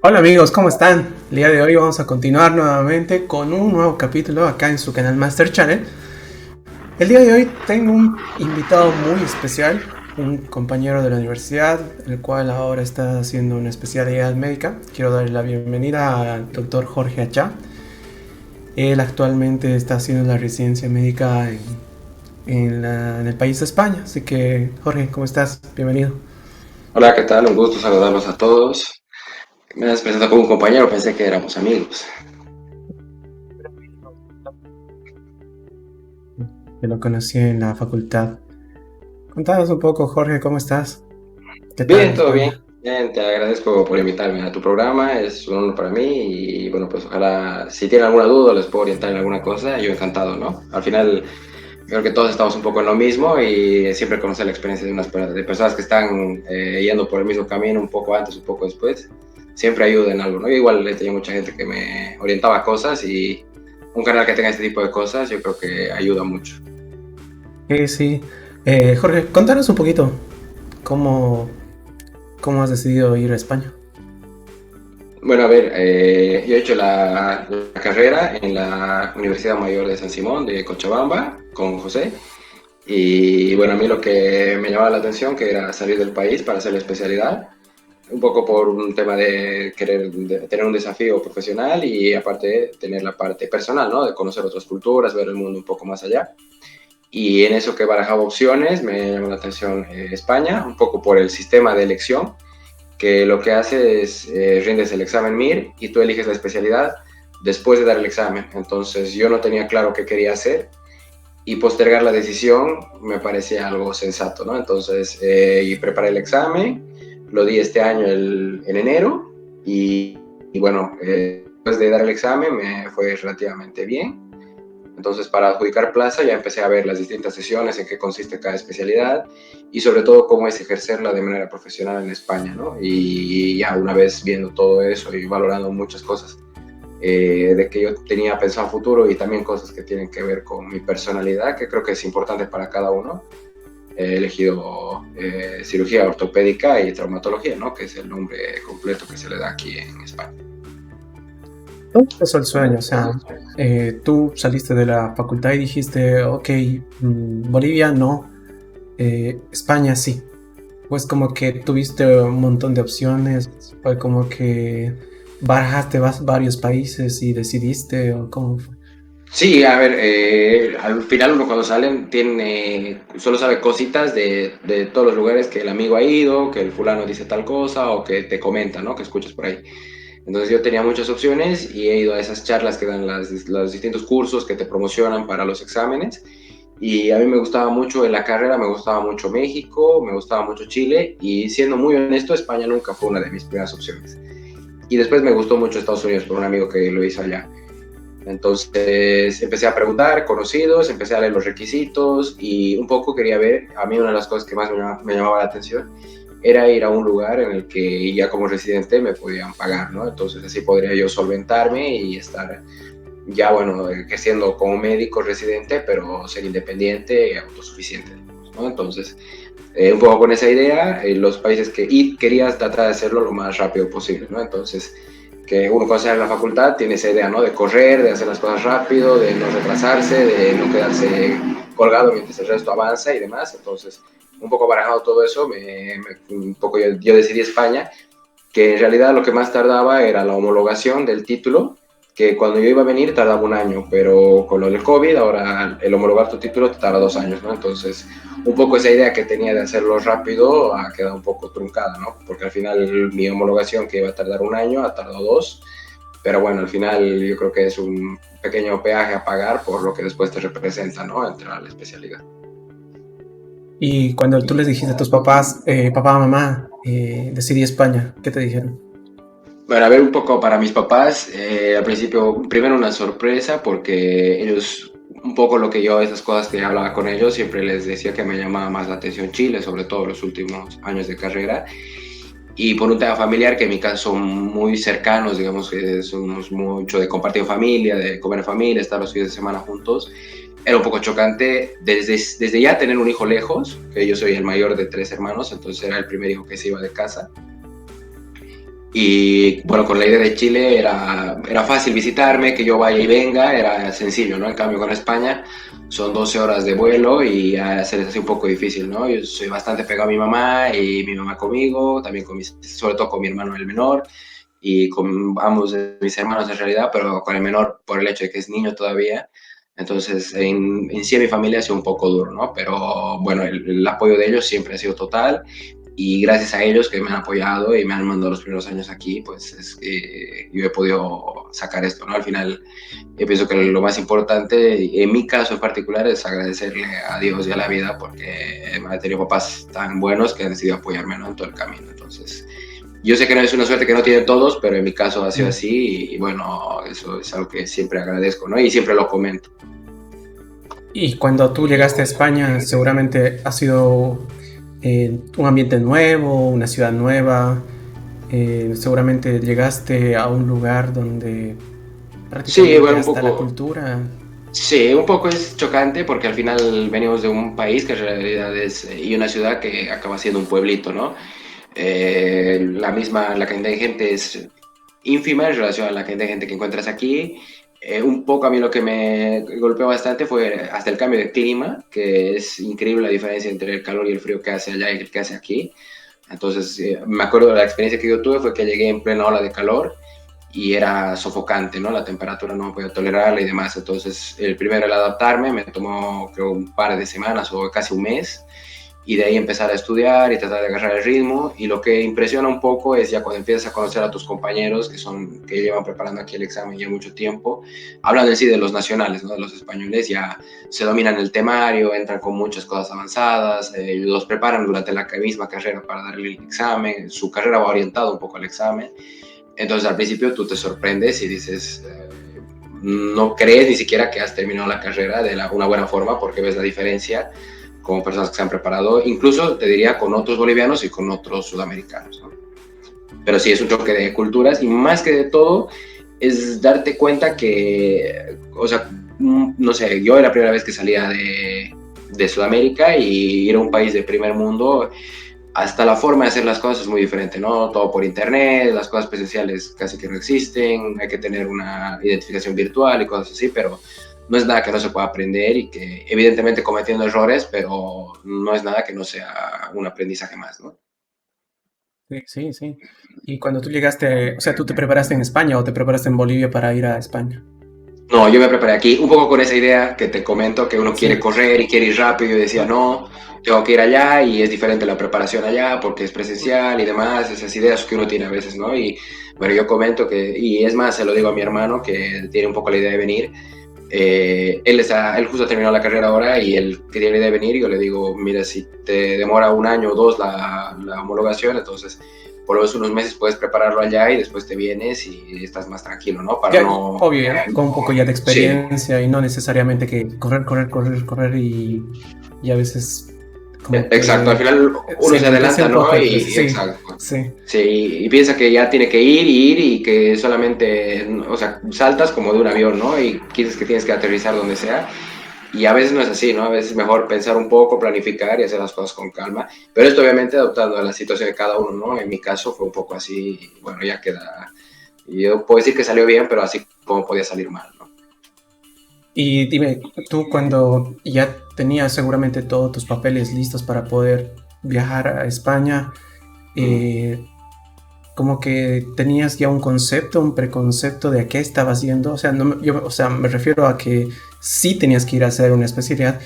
Hola amigos, ¿cómo están? El día de hoy vamos a continuar nuevamente con un nuevo capítulo acá en su canal Master Channel. El día de hoy tengo un invitado muy especial, un compañero de la universidad, el cual ahora está haciendo una especialidad médica. Quiero darle la bienvenida al doctor Jorge Achá. Él actualmente está haciendo la residencia médica en el país de España. Así que, Jorge, ¿cómo estás? Bienvenido. Hola, ¿qué tal? Un gusto saludarlos a todos. Me has presentado como un compañero, pensé que éramos amigos. Que lo conocí en la facultad. Contanos un poco, Jorge, ¿cómo estás? ¿Qué tal Bien, todo bien. España? Bien, te agradezco por invitarme a tu programa, es un honor para mí y bueno, pues ojalá si tienen alguna duda les puedo orientar en alguna cosa, yo encantado, ¿no? Al final creo que todos estamos un poco en lo mismo y siempre conocer la experiencia de personas que están yendo por el mismo camino un poco antes, un poco después, siempre ayuda en algo, ¿no? Yo igual he tenido mucha gente que me orientaba a cosas y un canal que tenga este tipo de cosas yo creo que ayuda mucho. Sí. Jorge, contanos un poquito cómo, cómo has decidido ir a España. Bueno, a ver, yo he hecho la carrera en la Universidad Mayor de San Simón de Cochabamba con José. Y bueno, a mí lo que me llamaba la atención que era salir del país para hacer la especialidad, un poco por un tema de querer tener un desafío profesional y aparte tener la parte personal, ¿no? De conocer otras culturas, ver el mundo un poco más allá. Y en eso que barajaba opciones me llamó la atención España, un poco por el sistema de elección que lo que hace es rindes el examen MIR y tú eliges la especialidad después de dar el examen. Entonces yo no tenía claro qué quería hacer y postergar la decisión me parecía algo sensato, ¿no? Entonces y preparé el examen, lo di este año en enero y bueno, después de dar el examen me fue relativamente bien. Entonces, para adjudicar plaza ya empecé a ver las distintas sesiones, en qué consiste cada especialidad y sobre todo cómo es ejercerla de manera profesional en España, ¿no? Y ya una vez viendo todo eso y valorando muchas cosas de que yo tenía pensado futuro y también cosas que tienen que ver con mi personalidad, que creo que es importante para cada uno, he elegido cirugía ortopédica y traumatología, ¿no? Que es el nombre completo que se le da aquí en España. ¿Cómo empezó el sueño? O sea, tú saliste de la facultad y dijiste, ok, Bolivia no, España sí. Pues como que tuviste un montón de opciones, fue como que barajaste varios países y decidiste, o cómo fue. Sí, a ver, al final uno cuando salen tiene, solo sabe cositas de todos los lugares que el amigo ha ido, que el fulano dice tal cosa o que te comenta, ¿no? Que escuchas por ahí. Entonces yo tenía muchas opciones y he ido a esas charlas que dan los distintos cursos que te promocionan para los exámenes. Y a mí me gustaba mucho en la carrera, me gustaba mucho México, me gustaba mucho Chile y siendo muy honesto, España nunca fue una de mis primeras opciones. Y después me gustó mucho Estados Unidos por un amigo que lo hizo allá. Entonces empecé a preguntar, conocidos, empecé a leer los requisitos y un poco quería ver, a mí una de las cosas que más me llamaba la atención era ir a un lugar en el que ya como residente me podían pagar, ¿no? Entonces así podría yo solventarme y estar ya, bueno, ejerciendo como médico residente, pero ser independiente y autosuficiente, ¿no? Entonces, un poco con esa idea, los países que y querías tratar de hacerlo lo más rápido posible, ¿no? Entonces, que uno cuando sale en la facultad tiene esa idea, ¿no? De correr, de hacer las cosas rápido, de no retrasarse, de no quedarse colgado mientras el resto avanza y demás. Entonces, un poco barajado todo eso, un poco yo decidí España, que en realidad lo que más tardaba era la homologación del título, que cuando yo iba a venir tardaba un año, pero con lo del COVID, ahora el homologar tu título te tarda 2 años, ¿no? Entonces, un poco esa idea que tenía de hacerlo rápido ha quedado un poco truncada, ¿no? Porque al final mi homologación que iba a tardar un año ha tardado 2, pero bueno, al final yo creo que es un pequeño peaje a pagar por lo que después te representa, ¿no? Entrar a la especialidad. Y cuando tú les dijiste a tus papás, papá, mamá, decidí España, ¿qué te dijeron? Bueno, a ver, un poco para mis papás, al principio, primero una sorpresa porque ellos, un poco lo que yo, esas cosas que hablaba con ellos, siempre les decía que me llamaba más la atención Chile, sobre todo los últimos años de carrera, y por un tema familiar que en mi caso son muy cercanos, digamos que somos mucho de compartir familia, de comer en familia, estar los fines de semana juntos, era un poco chocante desde ya tener un hijo lejos, que yo soy el mayor de 3 hermanos, entonces era el primer hijo que se iba de casa Y bueno, con la idea de Chile era fácil visitarme, que yo vaya y venga, era sencillo, ¿no? En cambio con España son 12 horas de vuelo y se les hace un poco difícil, ¿no? Yo soy bastante pegado a mi mamá y mi mamá conmigo, también sobre todo con mi hermano el menor y con ambos de mis hermanos en realidad, pero con el menor por el hecho de que es niño todavía. Entonces, en sí mi familia ha sido un poco duro, ¿no? Pero bueno, el apoyo de ellos siempre ha sido total y gracias a ellos que me han apoyado y me han mandado los primeros años aquí, pues es que yo he podido sacar esto, ¿no? Al final, yo pienso que lo más importante, en mi caso en particular, es agradecerle a Dios y a la vida porque he tenido papás tan buenos que han decidido apoyarme, ¿no? En todo el camino. Entonces, yo sé que no es una suerte que no tienen todos, pero en mi caso ha sido Mm. así y bueno, eso es algo que siempre agradezco, ¿no? Y siempre lo comento. Y cuando tú llegaste a España, seguramente ha sido un ambiente nuevo, una ciudad nueva. Seguramente llegaste a un lugar donde Sí, prácticamente bueno, un hasta la poco, cultura. sí, un poco es chocante porque al final venimos de un país que en realidad es, y una ciudad que acaba siendo un pueblito, ¿no? La cantidad de gente es ínfima en relación a la cantidad de gente que encuentras aquí. Un poco a mí lo que me golpeó bastante fue hasta el cambio de clima, que es increíble la diferencia entre el calor y el frío que hace allá y el que hace aquí. Entonces, me acuerdo de la experiencia que yo tuve fue que llegué en plena ola de calor y era sofocante, ¿no? La temperatura no podía tolerarla y demás. Entonces, el primero, el adaptarme, me tomó creo un par de semanas o casi un mes y de ahí empezar a estudiar y tratar de agarrar el ritmo. Y lo que impresiona un poco es ya cuando empiezas a conocer a tus compañeros que llevan preparando aquí el examen ya mucho tiempo, hablan en sí de los nacionales, ¿no? De los españoles, ya se dominan el temario, entran con muchas cosas avanzadas, los preparan durante la misma carrera para dar el examen, su carrera va orientada un poco al examen. Entonces al principio tú te sorprendes y dices, no crees ni siquiera que has terminado la carrera de una buena forma porque ves la diferencia con personas que se han preparado, incluso te diría con otros bolivianos y con otros sudamericanos, ¿no? Pero sí es un choque de culturas y más que de todo es darte cuenta que, o sea, no sé, yo era la primera vez que salía de Sudamérica y ir a un país de primer mundo, hasta la forma de hacer las cosas es muy diferente, ¿no? Todo por internet, las cosas presenciales casi que no existen, hay que tener una identificación virtual y cosas así, pero no es nada que no se pueda aprender y que evidentemente cometiendo errores, pero no es nada que no sea un aprendizaje más, ¿no? Sí, sí, sí. Y cuando tú llegaste, o sea, ¿tú te preparaste en España o te preparaste en Bolivia para ir a España? No, yo me preparé aquí un poco con esa idea que te comento, que uno quiere Sí. correr y quiere ir rápido y decía, no, tengo que ir allá y es diferente la preparación allá porque es presencial y demás, esas ideas que uno tiene a veces, ¿no? Y bueno, yo comento que, y es más, se lo digo a mi hermano que tiene un poco la idea de venir, él justo terminó la carrera ahora y él que tiene la idea de venir, yo le digo, mira, si te demora un año o dos la homologación, entonces por lo menos unos meses puedes prepararlo allá y después te vienes y estás más tranquilo, ¿no? Para Ya, no... obvio, ya, con un poco ya de Sí, experiencia y no necesariamente que correr, correr, correr, correr y a veces como exacto, al que final se uno se enlentece adelanta, un ¿no? poco el proceso. Sí, Exacto. sí. Sí, y piensa que ya tiene que ir y que solamente, o sea, saltas como de un avión, ¿no? Y quieres que tienes que aterrizar donde sea. Y a veces no es así, ¿no? A veces es mejor pensar un poco, planificar y hacer las cosas con calma. Pero esto obviamente adaptando a la situación de cada uno, ¿no? En mi caso fue un poco así, y bueno, ya queda. Yo puedo decir que salió bien, pero así como podía salir mal, ¿no? Y dime, tú cuando ya tenías seguramente todos tus papeles listos para poder viajar a España, Mm. eh, como que tenías ya un concepto, un preconcepto de a qué estabas yendo. O sea, no, yo, o sea, me refiero a que sí tenías que ir a hacer una especialidad,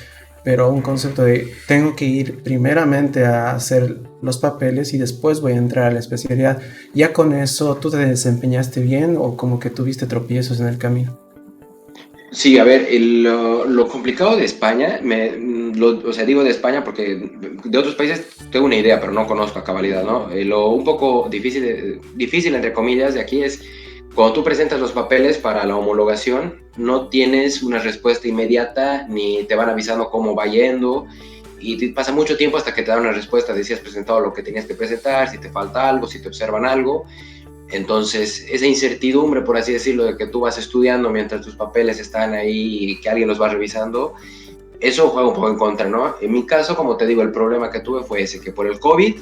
pero un concepto de tengo que ir primeramente a hacer los papeles y después voy a entrar a la especialidad. Ya con eso, ¿tú te desempeñaste bien o como que tuviste tropiezos en el camino? Sí, a ver, lo complicado de España, o sea, digo de España porque de otros países tengo una idea, pero no conozco a cabalidad, ¿no? Lo un poco difícil, difícil, entre comillas, de aquí es cuando tú presentas los papeles para la homologación, no tienes una respuesta inmediata ni te van avisando cómo va yendo y te pasa mucho tiempo hasta que te dan una respuesta de si has presentado lo que tenías que presentar, si te falta algo, si te observan algo. Entonces, esa incertidumbre, por así decirlo, de que tú vas estudiando mientras tus papeles están ahí y que alguien los va revisando, eso juega un poco en contra, ¿no? En mi caso, como te digo, el problema que tuve fue ese, que por el COVID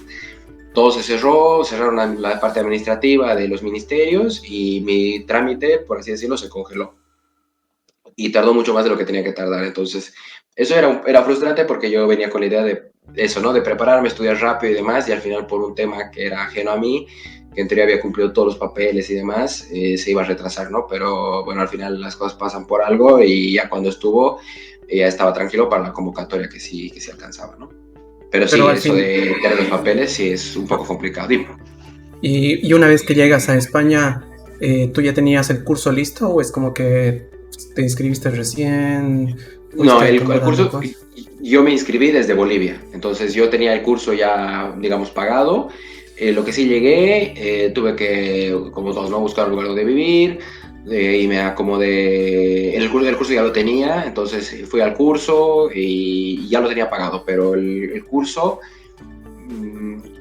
todo se cerró, cerraron la parte administrativa de los ministerios y mi trámite, por así decirlo, se congeló. Y tardó mucho más de lo que tenía que tardar. Entonces, eso era frustrante porque yo venía con la idea de eso, ¿no? De prepararme, estudiar rápido y demás, y al final por un tema que era ajeno a mí, que en teoría había cumplido todos los papeles y demás, se iba a retrasar, ¿no? Pero bueno, al final las cosas pasan por algo y ya cuando estuvo, ya estaba tranquilo para la convocatoria que sí alcanzaba, ¿no? Pero Pero sí, al eso fin, de tener los papeles sí es un poco complicado. Dime. y una vez que llegas a España, ¿tú ya tenías el curso listo o es como que te inscribiste recién, No, fuiste el acomodando curso, cosas? yo me inscribí desde Bolivia, entonces yo tenía el curso ya, digamos, pagado. Lo que sí llegué, tuve que, como todos, ¿no? Buscar un lugar donde vivir y me acomodé. El curso ya lo tenía, entonces fui al curso y ya lo tenía pagado, pero el curso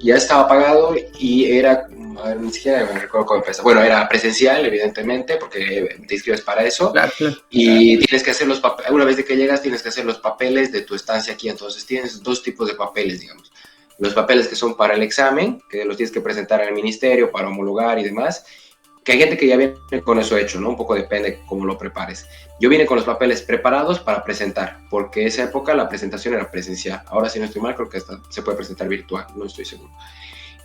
ya estaba pagado y era, a ver, ni siquiera me recuerdo cómo empezó. Bueno, era presencial, evidentemente, porque te inscribes para eso Claro, claro. y tienes que hacer los papeles. Una vez de que llegas, tienes que hacer los papeles de tu estancia aquí. Entonces, tienes dos tipos de papeles, digamos. Los papeles que son para el examen, que los tienes que presentar al ministerio para homologar y demás, que hay gente que ya viene con eso hecho, ¿no? Un poco depende cómo lo prepares. Yo vine con los papeles preparados para presentar, porque esa época la presentación era presencial. Ahora, si no estoy mal, creo que hasta se puede presentar virtual, no estoy seguro.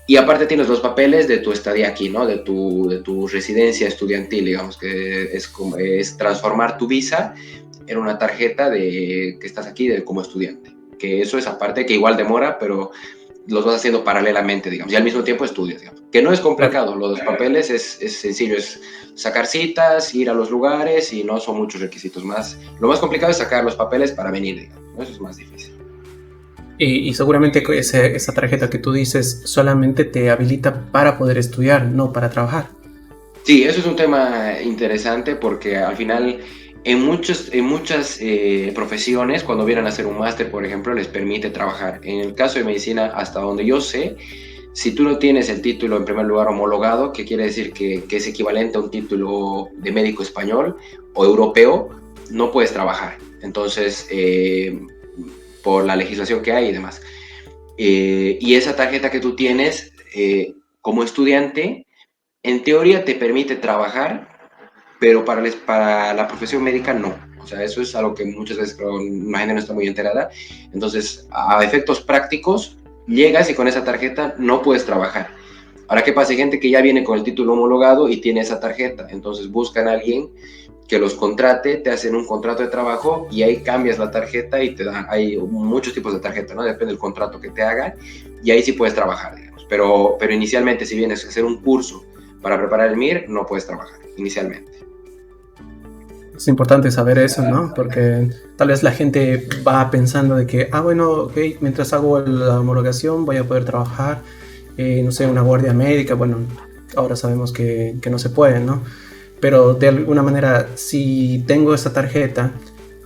Y aparte tienes los papeles de tu estadía aquí, ¿no? De tu residencia estudiantil, digamos, que es transformar tu visa en una tarjeta de que estás aquí como estudiante. Que eso es aparte, que igual demora, pero los vas haciendo paralelamente, digamos, y al mismo tiempo estudias, digamos. Que no es Claro. complicado, los papeles es sencillo, es sacar citas, ir a los lugares y no son muchos requisitos más. Lo más complicado es sacar los papeles para venir, digamos, ¿no? Eso es más difícil. Y seguramente que esa tarjeta que tú dices solamente te habilita para poder estudiar, no para trabajar. Sí, eso es un tema interesante porque al final en muchas profesiones, cuando vienen a hacer un máster, por ejemplo, les permite trabajar. En el caso de medicina, hasta donde yo sé, si tú no tienes el título en primer lugar homologado, que quiere decir que es equivalente a un título de médico español o europeo, no puedes trabajar. Entonces, por la legislación que hay y demás. Y esa tarjeta que tú tienes como estudiante, en teoría te permite trabajar, pero para la profesión médica no. O sea, eso es algo que muchas veces creo, la gente no está muy enterada. Entonces, a efectos prácticos, llegas y con esa tarjeta no puedes trabajar. Ahora, ¿qué pasa? Hay gente que ya viene con el título homologado y tiene esa tarjeta. Entonces, buscan a alguien que los contrate, te hacen un contrato de trabajo y ahí cambias la tarjeta y te dan, hay muchos tipos de tarjeta, ¿no? Depende del contrato que te hagan y ahí sí puedes trabajar, digamos. Pero inicialmente, si vienes a hacer un curso para preparar el MIR, no puedes trabajar, inicialmente. Es importante saber eso, ¿no? Porque tal vez la gente va pensando de que, ah, bueno, ok, mientras hago la homologación voy a poder trabajar, no sé, una guardia médica. Bueno, ahora sabemos que no se puede, ¿no? Pero de alguna manera, si tengo esa tarjeta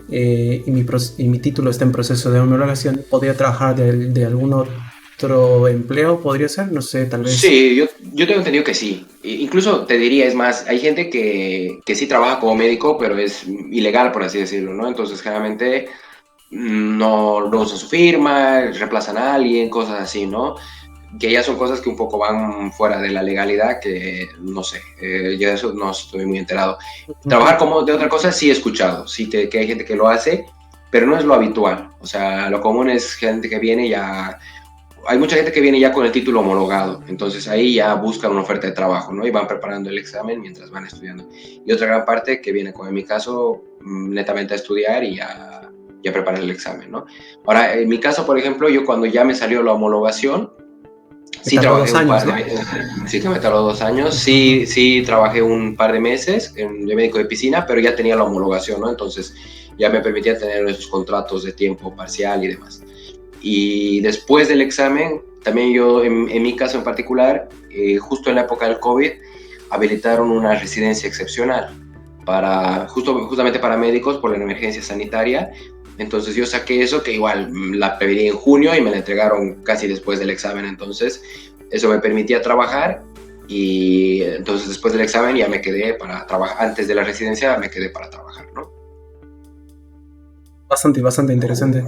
y mi título está en proceso de homologación, podría trabajar de algún otro empleo, podría ser, no sé, tal vez. Sí, yo tengo entendido que sí. Incluso te diría, es más, hay gente que sí trabaja como médico, pero es ilegal, por así decirlo, ¿no? Entonces, generalmente no usan su firma, reemplazan a alguien, cosas así, ¿no? Que ya son cosas que un poco van fuera de la legalidad, que no sé, yo de eso no estoy muy enterado. Trabajar como de otra cosa sí he escuchado, sí que hay gente que lo hace, pero no es lo habitual. O sea, lo común es gente que viene ya, hay mucha gente que viene ya con el título homologado, entonces ahí ya buscan una oferta de trabajo, ¿no? Y van preparando el examen mientras van estudiando. Y otra gran parte que viene, como en mi caso, netamente a estudiar y ya preparar el examen, ¿no? Ahora, en mi caso, por ejemplo, yo cuando ya me salió la homologación, Me sí tardó trabajé dos un años, par de ¿no? meses, sí que me tardó 2 años, Ujú. sí trabajé un par de meses de médico de piscina, pero ya tenía la homologación, ¿no? Entonces ya me permitía tener esos contratos de tiempo parcial y demás. Y después del examen, también yo, en mi caso en particular, justo en la época del COVID, habilitaron una residencia excepcional justamente para médicos por la emergencia sanitaria. Entonces yo saqué eso, que igual la pedí en junio y me la entregaron casi después del examen. Entonces eso me permitía trabajar y entonces después del examen ya me quedé para trabajar, antes de la residencia me quedé para trabajar, ¿no? Bastante, bastante interesante.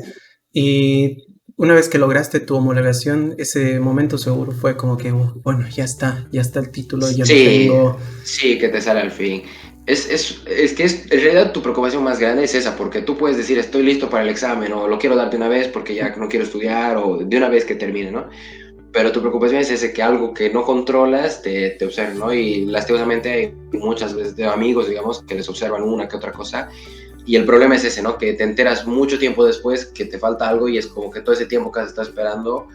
Y Una vez que lograste tu homologación, ese momento seguro fue como que, bueno, ya está el título, ya lo Sí, tengo. sí, que te sale al fin. En realidad tu preocupación más grande es esa, porque tú puedes decir estoy listo para el examen o lo quiero dar de una vez porque ya no quiero estudiar o de una vez que termine, ¿no? Pero tu preocupación es ese, que algo que no controlas te observa, ¿no? Y lastimosamente hay muchas veces de amigos, digamos, que les observan una que otra cosa. Y el problema es ese, ¿no? Que te enteras mucho tiempo después que te falta algo y es como que todo ese tiempo que has estado esperando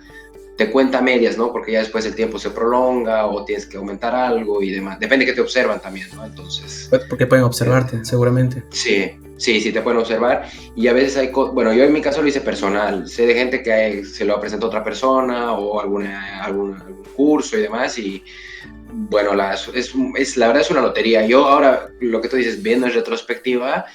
te cuenta medias, ¿no? Porque ya después el tiempo se prolonga o tienes que aumentar algo y demás. Depende que te observan también, ¿no? Entonces, Porque pueden eh, observarte, seguramente. sí, sí, sí te pueden observar. Y a veces hay, bueno, yo en mi caso lo hice personal. Sé de gente que se lo presentó a otra persona o algún curso y demás. Y bueno, la verdad es una lotería. Yo ahora, lo que tú dices, viendo en retrospectiva,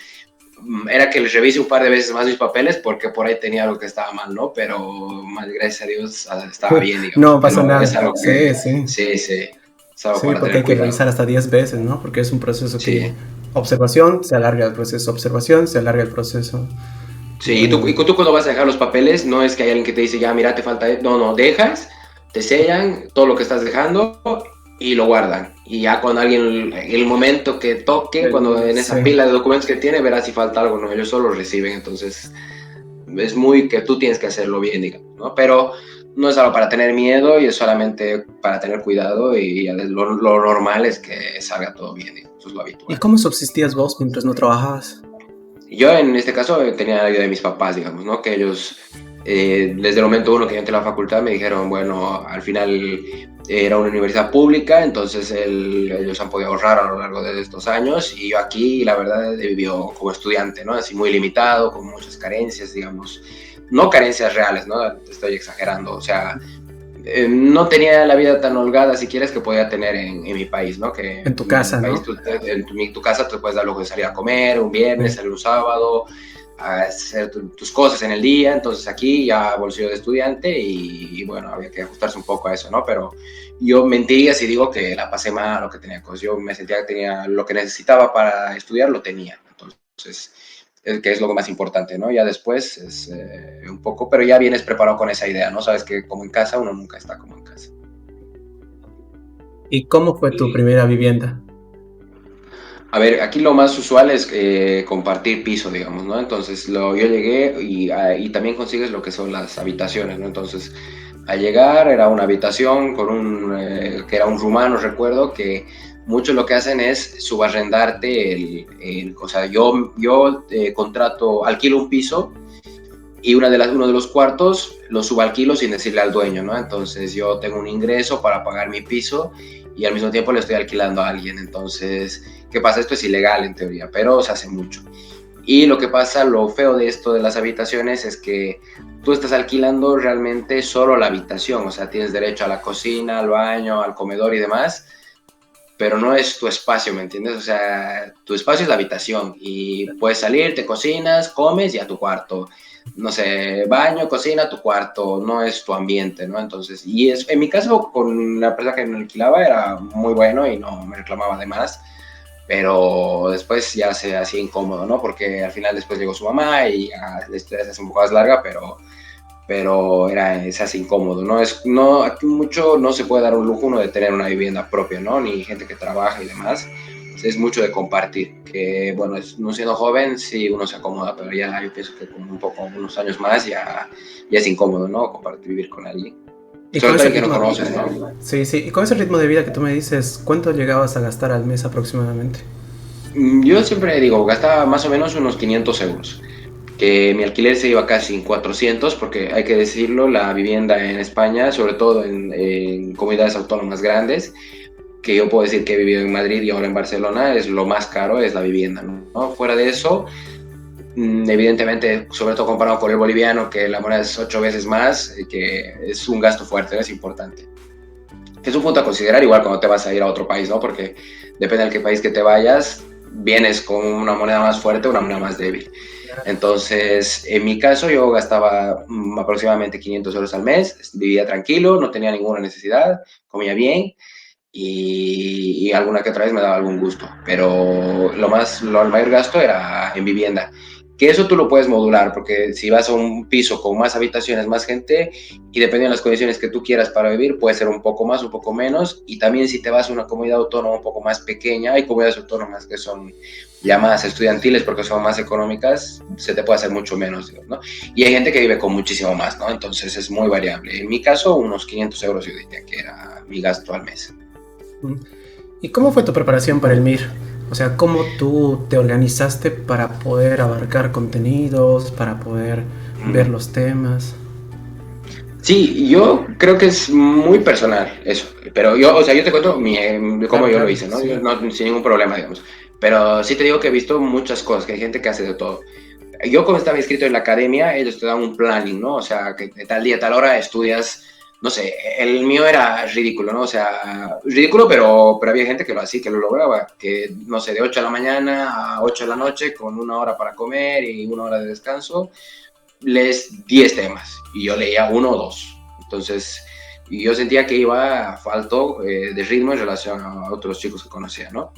era que les revise un par de veces más mis papeles porque por ahí tenía algo que estaba mal, ¿no? Pero gracias a Dios estaba bien, digamos. No pasa Pero es nada. algo que, Sí, sí. sí, sí, es algo Sí, para porque tener hay que cuidado. revisar hasta 10 veces, ¿no? Porque es un proceso Sí, que observación, se alarga el proceso, observación, se alarga el proceso. Y sí. bueno, Y tú cuando vas a dejar los papeles, no es que hay alguien que te dice, ya, mira, te falta. No, no, dejas, te sellan todo lo que estás dejando y lo guardan. Y ya cuando alguien, el momento que toque, cuando en esa sí. pila de documentos que tiene, verás si falta algo, ¿no? Ellos solo reciben, entonces es muy que tú tienes que hacerlo bien, digamos, ¿no? Pero no es algo para tener miedo y es solamente para tener cuidado y lo normal es que salga todo bien, digamos, eso es lo ¿Y habitual. cómo subsistías vos mientras no trabajabas? Yo en este caso tenía la ayuda de mis papás, digamos, ¿no? Que ellos, desde el momento uno que yo entré a la facultad, me dijeron, bueno, al final era una universidad pública, entonces ellos han podido ahorrar a lo largo de estos años y yo aquí, la verdad, he vivido como estudiante, ¿no? Así muy limitado, con muchas carencias, digamos, no carencias reales, ¿no? Estoy exagerando, o sea, no tenía la vida tan holgada, si quieres, que podía tener en mi país, ¿no? Que En tu en mi casa, país, ¿no? tu casa te puedes dar lujo de salir a comer un viernes, Sí. salir un sábado, a hacer tus cosas en el día. Entonces aquí ya bolsillo de estudiante y bueno, había que ajustarse un poco a eso, ¿no? Pero yo mentiría si digo que la pasé mal o que tenía cosas. Yo me sentía que tenía lo que necesitaba para estudiar, lo tenía. Entonces, que es lo más importante, ¿no? Ya después es un poco, pero ya vienes preparado con esa idea, ¿no? Sabes que como en casa uno nunca está como en casa. ¿Y cómo fue tu Y, primera vivienda? a ver, aquí lo más usual es compartir piso, digamos, ¿no? Entonces yo llegué y también consigues lo que son las habitaciones, ¿no? Entonces, al llegar era una habitación con que era un rumano, recuerdo, que muchos lo que hacen es subarrendarte o sea, yo contrato, alquilo un piso y uno de los cuartos lo subalquilo sin decirle al dueño, ¿no? Entonces yo tengo un ingreso para pagar mi piso y al mismo tiempo le estoy alquilando a alguien. Entonces, ¿qué pasa? Esto es ilegal en teoría, pero se hace mucho. Y lo que pasa, lo feo de esto de las habitaciones es que tú estás alquilando realmente solo la habitación, o sea, tienes derecho a la cocina, al baño, al comedor y demás, pero no es tu espacio, ¿me entiendes? O sea, tu espacio es la habitación y puedes salir, te cocinas, comes y a tu cuarto. No sé, baño, cocina, tu cuarto, no es tu ambiente, ¿no? Entonces, en mi caso, con la empresa que me alquilaba era muy bueno y no me reclamaba de más, pero después ya se hacía incómodo, ¿no? Porque al final después llegó su mamá y ya la historia se hace un poco más larga, pero es así incómodo, ¿no? No, aquí mucho no se puede dar un lujo uno de tener una vivienda propia, ¿no? Ni gente que trabaja y demás. Es mucho de compartir, que bueno, no siendo joven sí uno se acomoda, pero ya yo pienso que con un poco, unos años más ya es incómodo, ¿no? Compartir, vivir con alguien. Y Sobre con todo ese el que no ritmo, conoces, ¿no? sí, sí, y con ese ritmo de vida que tú me dices, ¿cuánto llegabas a gastar al mes aproximadamente? Yo siempre digo, gastaba más o menos unos 500 euros, que mi alquiler se iba casi en 400, porque hay que decirlo, la vivienda en España, sobre todo en comunidades autónomas grandes, que yo puedo decir que he vivido en Madrid y ahora en Barcelona, es lo más caro, es la vivienda, ¿no? Fuera de eso, evidentemente, sobre todo comparado con el boliviano, que la moneda es 8 veces más, que es un gasto fuerte, ¿no? Es importante. Es un punto a considerar igual cuando te vas a ir a otro país, ¿no? Porque depende del qué país que te vayas, vienes con una moneda más fuerte o una moneda más débil. Entonces, en mi caso, yo gastaba aproximadamente 500 euros al mes, vivía tranquilo, no tenía ninguna necesidad, comía bien y alguna que otra vez me daba algún gusto. Pero el mayor gasto era en vivienda, que eso tú lo puedes modular, porque si vas a un piso con más habitaciones, más gente, y dependiendo de las condiciones que tú quieras para vivir, puede ser un poco más, un poco menos, y también si te vas a una comunidad autónoma un poco más pequeña, hay comunidades autónomas que son llamadas estudiantiles porque son más económicas, se te puede hacer mucho menos, digamos, ¿no? Y hay gente que vive con muchísimo más, ¿no? Entonces es muy variable. En mi caso, unos 500 euros yo diría que era mi gasto al mes. ¿Y cómo fue tu preparación para el MIR? O sea, ¿cómo tú te organizaste para poder abarcar contenidos, para poder ver Mm. los temas? Sí, yo creo que es muy personal eso, pero yo, o sea, yo te cuento cómo Claro, yo lo claro, hice, ¿no? Yo sí. no sin ningún problema, digamos. Pero sí te digo que he visto muchas cosas, que hay gente que hace de todo. Yo como estaba inscrito en la academia, ellos te dan un planning, ¿no? O sea, que de tal día, tal hora estudias, no sé, el mío era ridículo, ¿no? O sea, ridículo, pero había gente que lo hacía, que lo lograba, que, no sé, de 8 de la mañana a 8 de la noche, con una hora para comer y una hora de descanso, lees 10 temas y yo leía uno o dos. Entonces, y yo sentía que iba falto de ritmo en relación a otros chicos que conocía, ¿no?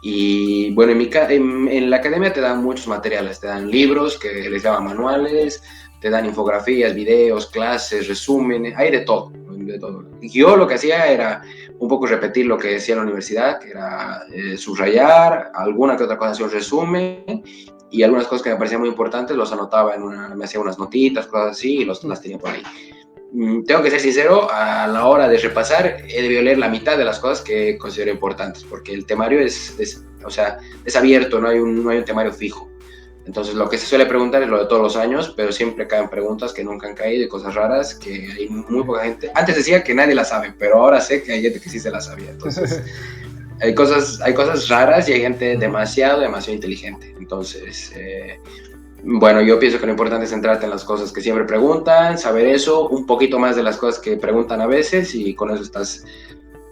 Y bueno, en la academia te dan muchos materiales, te dan libros que les llaman manuales, te dan infografías, videos, clases, resúmenes, hay de todo, de todo. Y yo lo que hacía era un poco repetir lo que decía en la universidad, que era subrayar, alguna que otra cosa hacía un resumen y algunas cosas que me parecían muy importantes los anotaba me hacía unas notitas, cosas así y las tenía por ahí. Tengo que ser sincero, a la hora de repasar he debido leer la mitad de las cosas que considero importantes, porque el temario o sea, es abierto, no hay un temario fijo. Entonces lo que se suele preguntar es lo de todos los años, pero siempre caen preguntas que nunca han caído y cosas raras que hay muy poca gente. Antes decía que nadie las sabe, pero ahora sé que hay gente que sí se las sabía. Entonces hay cosas raras y hay gente demasiado, demasiado inteligente. Entonces, bueno, yo pienso que lo importante es centrarte en las cosas que siempre preguntan, saber eso, un poquito más de las cosas que preguntan a veces y con eso estás,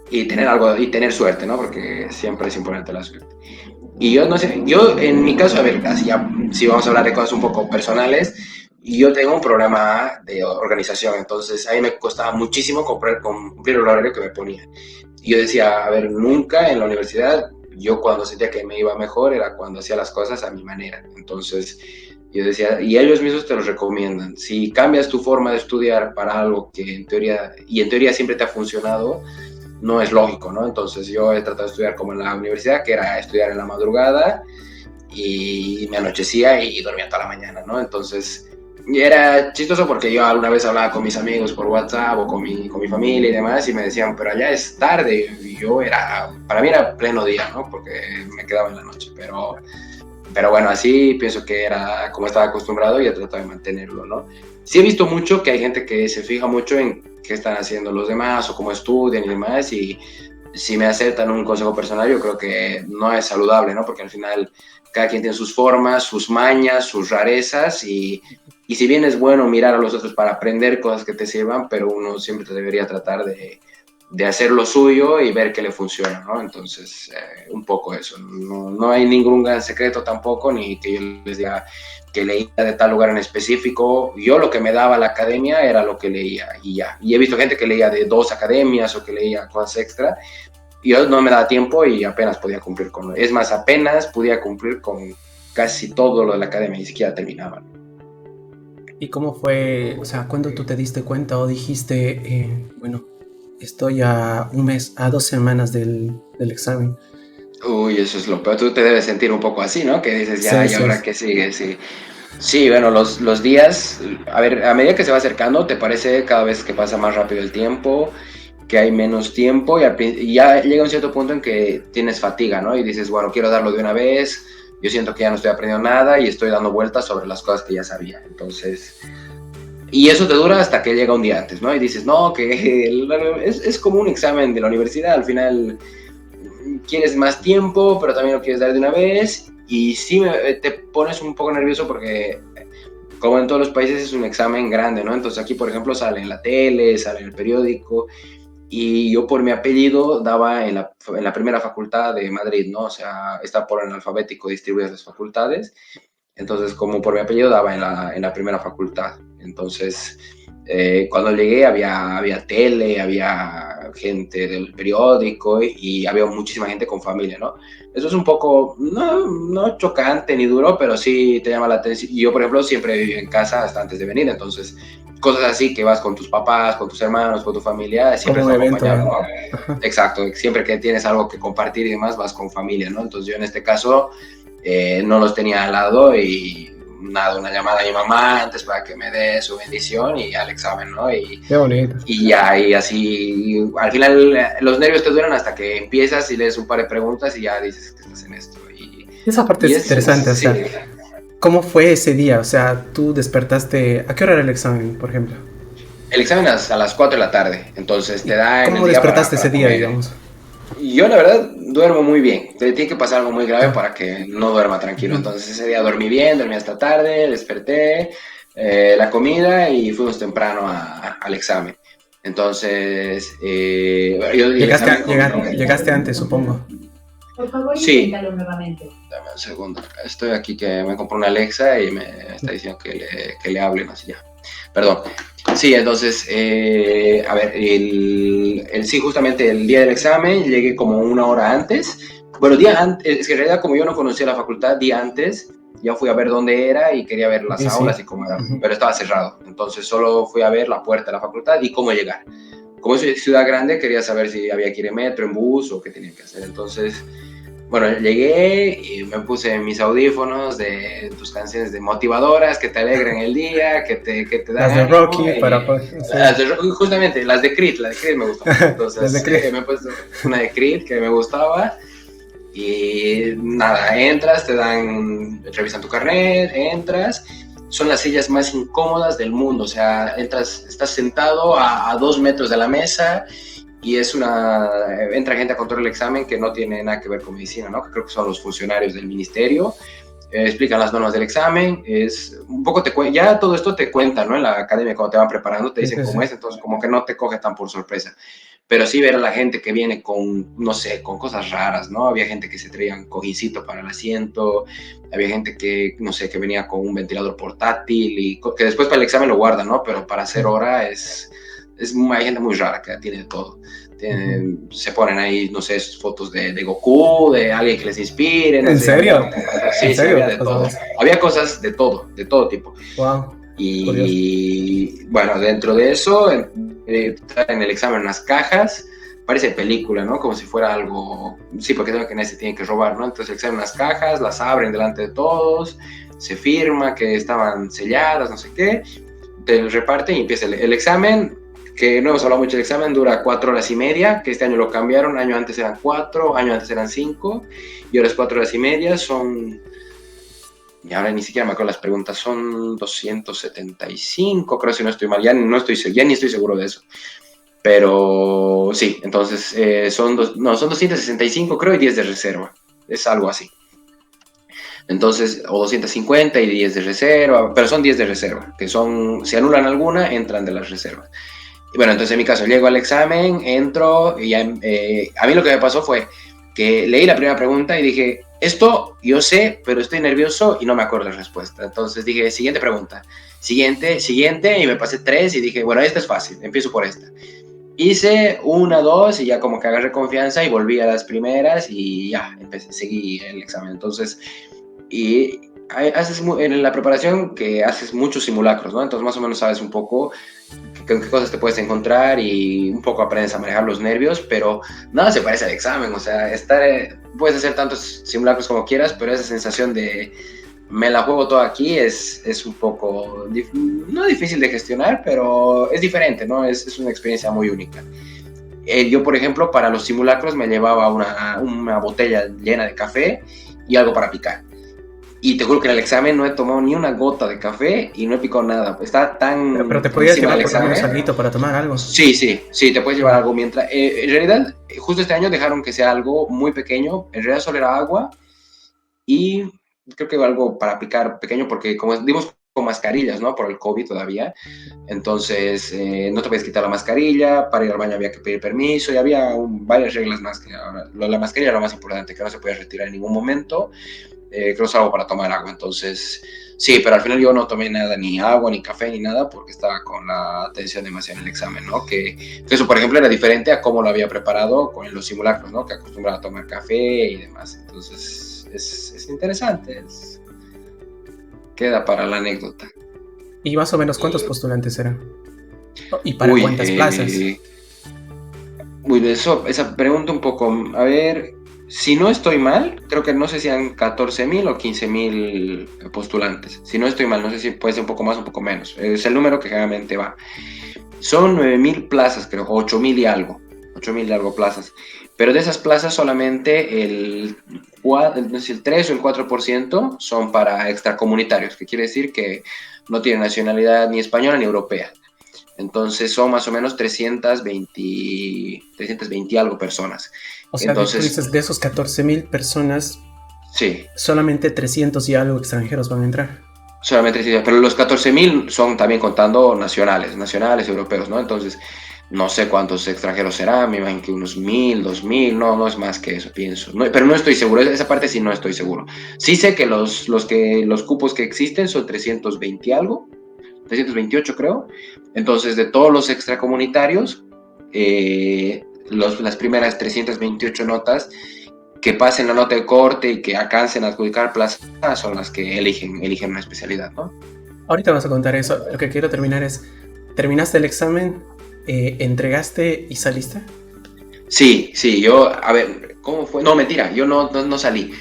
y tener algo, y tener suerte, ¿no? Porque siempre es importante la suerte. Y yo no sé, yo en mi caso, a ver, así ya, si vamos a hablar de cosas un poco personales, yo tengo un problema de organización, entonces a mí me costaba muchísimo cumplir el horario que me ponía. Y yo decía, a ver, nunca en la universidad, yo cuando sentía que me iba mejor era cuando hacía las cosas a mi manera. Entonces, yo decía, y ellos mismos te lo recomiendan. Si cambias tu forma de estudiar para algo que en teoría siempre te ha funcionado, no es lógico, ¿no? Entonces yo he tratado de estudiar como en la universidad, que era estudiar en la madrugada y me anochecía y dormía toda la mañana, ¿no? Entonces era chistoso porque yo alguna vez hablaba con mis amigos por WhatsApp o con mi familia y demás y me decían, pero allá es tarde y para mí era pleno día, ¿no? Porque me quedaba en la noche, pero bueno, así pienso que era como estaba acostumbrado y he tratado de mantenerlo, ¿no? Sí he visto mucho que hay gente que se fija mucho en qué están haciendo los demás o cómo estudian y demás y si me aceptan un consejo personal yo creo que no es saludable, ¿no? Porque al final cada quien tiene sus formas, sus mañas, sus rarezas y si bien es bueno mirar a los otros para aprender cosas que te sirvan, pero uno siempre te debería tratar de hacer lo suyo y ver qué le funciona, ¿no? Entonces, un poco eso. No hay ningún gran secreto tampoco, ni que yo les diga que leía de tal lugar en específico. Yo lo que me daba la academia era lo que leía y ya. Y he visto gente que leía de 2 academias o que leía cosas extra. Y yo no me daba tiempo y apenas podía cumplir con... Es más, apenas podía cumplir con casi todo lo de la academia, ni siquiera terminaba. ¿Y cómo fue, o sea, cuando tú te diste cuenta o dijiste, bueno, estoy a un mes, a 2 semanas del examen? Uy, eso es lo peor. Tú te debes sentir un poco así, ¿no? Que dices, ya, Sí, ¿y sí. ahora qué sigue? Sí. Sí, bueno, los días, a ver, a medida que se va acercando, te parece cada vez que pasa más rápido el tiempo, que hay menos tiempo y ya llega un cierto punto en que tienes fatiga, ¿no? Y dices, bueno, quiero darlo de una vez, yo siento que ya no estoy aprendiendo nada y estoy dando vueltas sobre las cosas que ya sabía. Entonces, y eso te dura hasta que llega un día antes, ¿no? Y dices, no, que es como un examen de la universidad, al final quieres más tiempo, pero también lo quieres dar de una vez. Y sí te pones un poco nervioso porque, como en todos los países, es un examen grande, ¿no? Entonces aquí, por ejemplo, sale en la tele, sale en el periódico. Y yo por mi apellido daba en la primera facultad de Madrid, ¿no? O sea, está por el alfabético distribuidas las facultades. Entonces, como por mi apellido daba en la primera facultad. Entonces, cuando llegué había tele, había gente del periódico y había muchísima gente con familia, ¿no? Eso es un poco, no chocante ni duro, pero sí te llama la atención. Yo, por ejemplo, siempre viví en casa hasta antes de venir, entonces cosas así que vas con tus papás, con tus hermanos, con tu familia, siempre Como es un evento, acompañado, ¿no? ¿no? Ajá. Exacto, siempre que tienes algo que compartir y demás, vas con familia, ¿no? Entonces yo en este caso no los tenía al lado y nada, una llamada a mi mamá antes para que me dé su bendición y al examen, ¿no? Qué bonito. Y ya, y así, al final los nervios te duran hasta que empiezas y lees un par de preguntas y ya dices que estás en esto. Esa parte Y es interesante, o sí. sea, ¿cómo fue ese día? O sea, tú despertaste, ¿a qué hora era el examen, por ejemplo? El examen es a las 4 de la tarde, entonces te ¿Y da en el cómo día despertaste ese para día, comer. digamos? Y yo la verdad duermo muy bien, tiene que pasar algo muy grave Ah, para que no duerma tranquilo. ujú. Entonces ese día dormí bien, dormí hasta tarde, desperté, la comida y fuimos temprano al examen. Entonces, yo di el Llegaste, examen con... llegaste antes, supongo. Por favor, sí, inténtalo nuevamente. Dame un segundo. Estoy aquí que me compré una Alexa y me está diciendo que le hable, no sé ya. Perdón. Sí, entonces, a ver, sí, justamente el día del examen llegué como una hora antes. Bueno, día antes, es que en realidad como yo no conocía la facultad, día antes ya fui a ver dónde era y quería ver las Sí, sí. aulas y cómo era, pero estaba cerrado. Entonces solo fui a ver la puerta de la facultad y cómo llegar. Como es ciudad grande, quería saber si había que ir en metro, en bus o qué tenía que hacer. Entonces, bueno, llegué y me puse mis audífonos de tus canciones de motivadoras que te alegran el día, que te dan Las de ánimo. Rocky para... Sí. Justamente, las de Creed me gustan mucho. Las de Entonces, Chris. me puse una de Creed que me gustaba y nada, entras, revisan tu carnet, entras. Son las sillas más incómodas del mundo, o sea, estás sentado a 2 metros de la mesa y entra gente a controlar el examen que no tiene nada que ver con medicina, ¿no? Que creo que son los funcionarios del ministerio, explican las normas del examen, es un poco ya todo esto te cuenta, ¿no? En la academia cuando te van preparando te Sí, dicen sí, sí. cómo es, entonces como que no te coge tan por sorpresa. Pero sí ver a la gente que viene con, no sé, con cosas raras, ¿no? Había gente que se traía un cojincito para el asiento, había gente que, no sé, que venía con un ventilador portátil y que después para el examen lo guardan, ¿no? Pero para hacer hora hay gente muy rara que tiene de todo. Se ponen ahí, no sé, fotos de Goku, de alguien que les inspire, no ¿En sé, había, serio? ¿En sí, sí, serio había te de pasaba todo. eso? Había cosas de todo tipo. Wow, curioso. Y bueno, dentro de eso, en el examen unas cajas, parece película, ¿no? Como si fuera algo, sí, porque saben que nadie se tiene que robar, ¿no? Entonces el examen unas cajas, las abren delante de todos, se firma que estaban selladas, no sé qué, te reparten y empieza el examen, que no hemos hablado mucho del examen, dura 4 horas y media, que este año lo cambiaron, año antes eran 4, año antes eran 5, y ahora es 4 horas y media, y ahora ni siquiera me acuerdo las preguntas, son 275, creo si no estoy mal, ya ni estoy seguro de eso. Pero sí, entonces son 265 creo y 10 de reserva, es algo así. Entonces, o 250 y 10 de reserva, pero son 10 de reserva, que son, si anulan alguna, entran de las reservas. Y bueno, entonces en mi caso, llego al examen, entro, y ya, a mí lo que me pasó fue que leí la primera pregunta y dije, esto yo sé, pero estoy nervioso y no me acuerdo la respuesta. Entonces dije, siguiente pregunta, siguiente, y me pasé 3 y dije, bueno, esta es fácil, empiezo por esta. Hice una, dos y ya como que agarré confianza y volví a las primeras y ya, seguí el examen. Entonces, y en la preparación que haces muchos simulacros, ¿no? Entonces más o menos sabes un poco qué cosas te puedes encontrar y un poco aprendes a manejar los nervios, pero nada se parece al examen, o sea, puedes hacer tantos simulacros como quieras, pero esa sensación de me la juego todo aquí es un poco, no difícil de gestionar, pero es diferente, ¿no? Es una experiencia muy única. Yo, por ejemplo, para los simulacros me llevaba una botella llena de café y algo para picar. Y te juro que en el examen no he tomado ni una gota de café y no he picado nada. Está Pero tan te podías encima llevar del por lo menos examen. algo para tomar algo. Sí, sí, sí, te puedes llevar Wow. algo mientras... en realidad, justo este año dejaron que sea algo muy pequeño. En realidad solo era agua y creo que algo para picar pequeño porque como dimos con mascarillas, ¿no? Por el COVID todavía. Entonces, no te puedes quitar la mascarilla, para ir al baño había que pedir permiso y había varias reglas más. La mascarilla era lo más importante, que no se podía retirar en ningún momento. creo que salgo para tomar agua, entonces sí, pero al final yo no tomé nada, ni agua, ni café, ni nada, porque estaba con la atención demasiado en el examen, ¿no? Que eso, por ejemplo, era diferente a cómo lo había preparado con los simulacros, ¿no? Que acostumbraba a tomar café y demás, entonces es interesante, queda para la anécdota. ¿Y más o menos cuántos Y, postulantes eran? ¿Y para uy, cuántas plazas? esa pregunta un poco, a ver, si no estoy mal, creo que no sé si eran 14.000 o 15.000 postulantes. Si no estoy mal, no sé si puede ser un poco más o un poco menos. Es el número que generalmente va. Son 9.000 plazas, creo, 8.000 y algo. 8.000 y algo plazas. Pero de esas plazas solamente no sé, el 3 o el 4% son para extracomunitarios, que quiere decir que no tienen nacionalidad ni española ni europea. Entonces son más o menos 320 y algo personas. O sea, tú Entonces, dices, de esos 14.000 personas, sí, solamente 300 y algo extranjeros van a entrar. solamente 300, pero los 14.000 son también contando nacionales, europeos, ¿no? Entonces, no sé cuántos extranjeros serán, me imagino que unos 1.000, 2.000, no, no es más que eso, pienso. No, pero no estoy seguro, esa parte sí no estoy seguro. Sí sé que los cupos que existen son 320 y algo, 328 creo. Entonces, de todos los extracomunitarios, las primeras 328 notas que pasen la nota de corte y que alcancen a adjudicar plaza son las que eligen una especialidad, ¿no? Ahorita vas a contar eso. Lo que quiero terminar es, ¿terminaste el examen, entregaste y saliste? Sí, sí, yo, a ver, ¿cómo fue? No, mentira, yo no salí.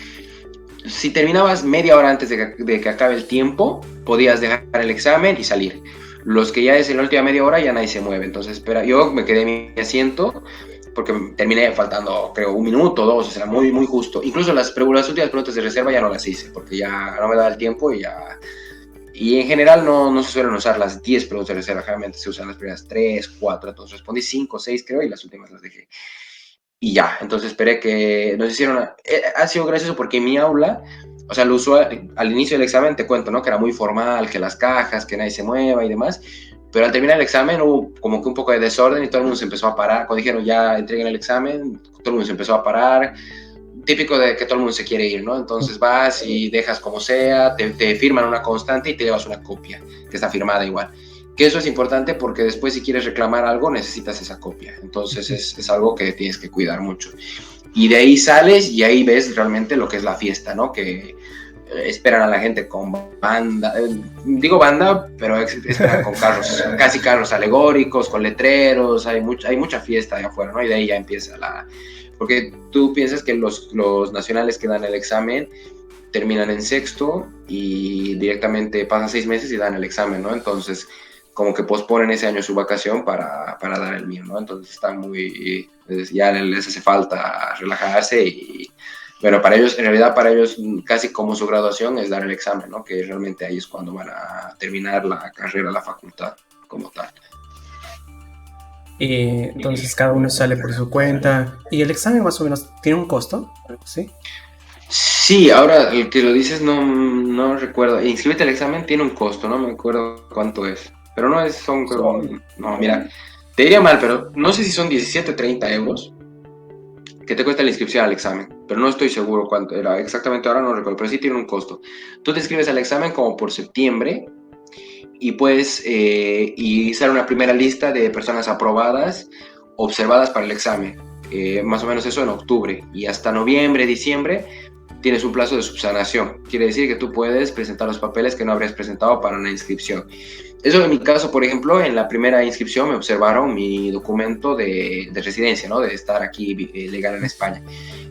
Si terminabas media hora antes de que acabe el tiempo, podías dejar el examen y salir. Los que ya es en la última media hora ya nadie se mueve. Entonces, espera, yo me quedé en mi asiento porque terminé faltando, creo, un minuto, dos, o sea, muy, muy justo. Incluso las últimas preguntas de reserva ya no las hice porque ya no me daba el tiempo y ya. Y en general no se suelen usar las 10 preguntas de reserva, generalmente se usan las primeras 3, 4, entonces respondí 5, 6 creo y las últimas las dejé. Y ya, entonces esperé que nos hicieron. Ha sido gracioso porque en mi aula, o sea, lo usual, al inicio del examen te cuento, ¿no? Que era muy formal, que las cajas, que nadie se mueva y demás. Pero al terminar el examen hubo como que un poco de desorden y todo el mundo se empezó a parar. Cuando dijeron ya entreguen el examen, todo el mundo se empezó a parar. Típico de que todo el mundo se quiere ir, ¿no? Entonces vas y dejas como sea, te firman una constante y te llevas una copia, que está firmada igual. Que eso es importante porque después si quieres reclamar algo necesitas esa copia. Entonces es algo que tienes que cuidar mucho. Y de ahí sales y ahí ves realmente lo que es la fiesta, ¿no? Que esperan a la gente con banda, digo banda, pero esperan con carros, casi carros alegóricos, con letreros, hay mucha fiesta allá afuera, ¿no? Y de ahí ya empieza porque tú piensas que los nacionales que dan el examen terminan en sexto y directamente pasan 6 meses y dan el examen, ¿no? Entonces, como que posponen ese año su vacación para dar el mío, ¿no? Entonces están ya les hace falta relajarse y, bueno, para ellos, en realidad para ellos casi como su graduación es dar el examen, ¿no? Que realmente ahí es cuando van a terminar la carrera, la facultad como tal. Y entonces cada uno sale por su cuenta. ¿Y el examen más o menos tiene un costo? ¿Sí? Sí, ahora el que lo dices no recuerdo. Inscribirte al examen tiene un costo, no me acuerdo cuánto es. Pero no es, son, no, mira, te diría mal, pero no sé si son 17 o 30 euros que te cuesta la inscripción al examen. Pero no estoy seguro cuánto era exactamente ahora, no recuerdo, pero sí tiene un costo. Tú te inscribes al examen como por septiembre y puedes y sale una primera lista de personas aprobadas, observadas para el examen. Más o menos eso en octubre y hasta noviembre, diciembre tienes un plazo de subsanación. Quiere decir que tú puedes presentar los papeles que no habrías presentado para una inscripción. Eso en mi caso, por ejemplo, en la primera inscripción me observaron mi documento de residencia, ¿no? De estar aquí legal en España.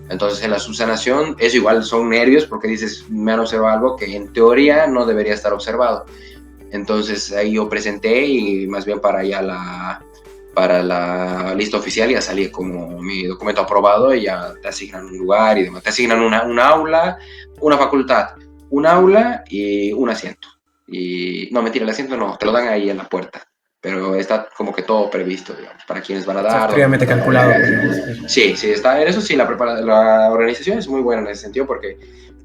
Entonces, en la subsanación, eso igual son nervios porque dices, me han observado algo que en teoría no debería estar observado. Entonces, ahí yo presenté y más bien para la lista oficial ya salí como mi documento aprobado y ya te asignan un lugar y demás. Te asignan un aula, una facultad, un aula y un asiento. Y no, mentira, el asiento no, te lo dan ahí en la puerta. Pero está como que todo previsto, digamos, para quienes van a Está dar, dónde fríamente van a calculado, dar. podríamos decir. Sí, sí, está, en eso sí, la organización es muy buena en ese sentido porque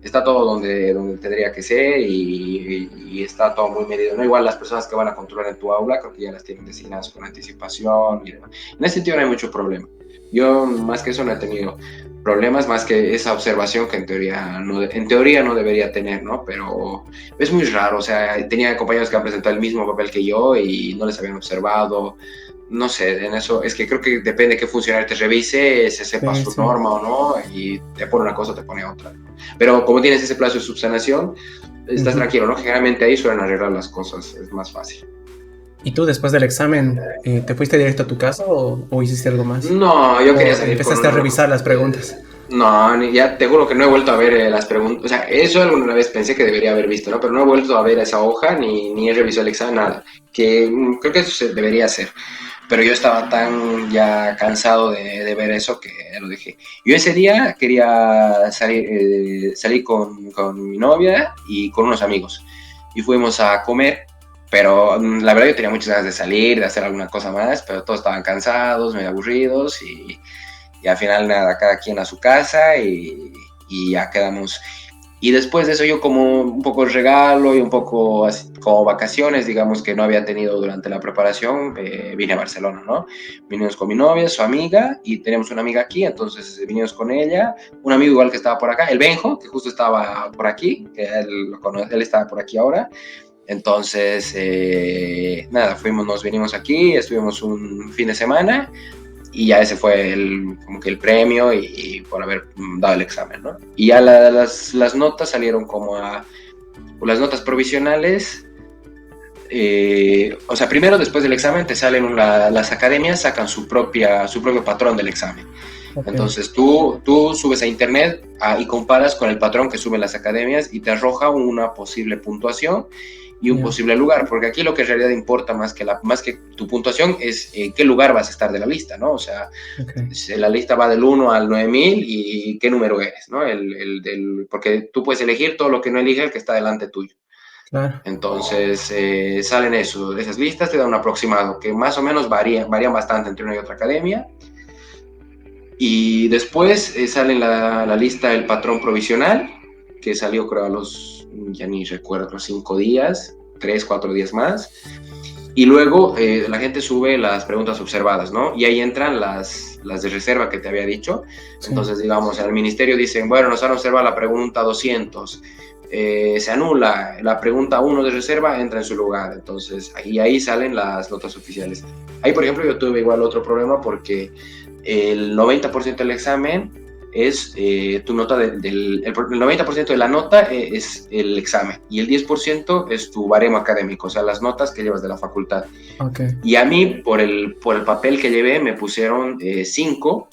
está todo donde tendría que ser y está todo muy medido, ¿no? Igual las personas que van a controlar en tu aula, creo que ya las tienen designadas con anticipación y demás. En ese sentido no hay mucho problema. Yo más que eso no he tenido problemas, más que esa observación que en teoría no debería tener, ¿no? Pero es muy raro, o sea, tenía compañeros que han presentado el mismo papel que yo y no les habían observado, no sé, en eso es que creo que depende de qué funcionario te revise, se sepa Sí, su sí. norma o no, y te pone una cosa, te pone otra. Pero como tienes ese plazo de subsanación, estás Ujú. tranquilo, ¿no? Generalmente ahí suelen arreglar las cosas, es más fácil. ¿Y tú después del examen te fuiste directo a tu casa o hiciste algo más? No, yo quería ¿O salir con empezaste a una... revisar las preguntas? No, ya te juro que no he vuelto a ver las preguntas. O sea, eso alguna vez pensé que debería haber visto, ¿no? Pero no he vuelto a ver esa hoja ni he revisado el examen, nada. Que creo que eso se debería hacer. Pero yo estaba tan ya cansado de ver eso que ya lo dejé. Yo ese día quería salir con mi novia y con unos amigos. Y fuimos a comer, pero la verdad yo tenía muchas ganas de salir, de hacer alguna cosa más, pero todos estaban cansados, medio aburridos y al final nada, cada quien a su casa y ya quedamos. Y después de eso yo como un poco regalo y un poco así, como vacaciones, digamos, que no había tenido durante la preparación, vine a Barcelona, ¿no? Vinimos con mi novia, su amiga, y tenemos una amiga aquí, entonces vinimos con ella, un amigo igual que estaba por acá, el Benjo, que justo estaba por aquí, que él estaba por aquí ahora. Entonces, nada, nos vinimos aquí, estuvimos un fin de semana y ya ese fue como que el premio y por haber dado el examen, ¿no? Y ya las notas salieron las notas provisionales, o sea, primero después del examen te salen las academias, sacan su propio patrón del examen. Ok, Entonces tú subes a internet y comparas con el patrón que suben las academias y te arroja una posible puntuación y un ya, posible lugar, porque aquí lo que en realidad importa más que tu puntuación es qué lugar vas a estar de la lista, ¿no? O sea, ok, la lista va del 1 al 9000 y qué número eres, ¿no? Porque tú puedes elegir todo lo que no elige el que está delante tuyo. claro. Entonces salen esas listas, te dan un aproximado que más o menos varían bastante entre una y otra academia. Y después sale la lista del patrón provisional, que salió creo ya ni recuerdo, 5 días, 3, 4 días más. Y luego la gente sube las preguntas observadas, ¿no? Y ahí entran las de reserva que te había dicho. Sí. Entonces, digamos, en el ministerio dicen, bueno, nos han observado la pregunta 200, se anula, la pregunta 1 de reserva entra en su lugar. Entonces, ahí salen las notas oficiales. Ahí, por ejemplo, yo tuve igual otro problema porque el 90% del examen es tu nota el 90% de la nota es el examen y el 10% es tu baremo académico, o sea, las notas que llevas de la facultad. Ok. Y a mí, por el papel que llevé, me pusieron 5,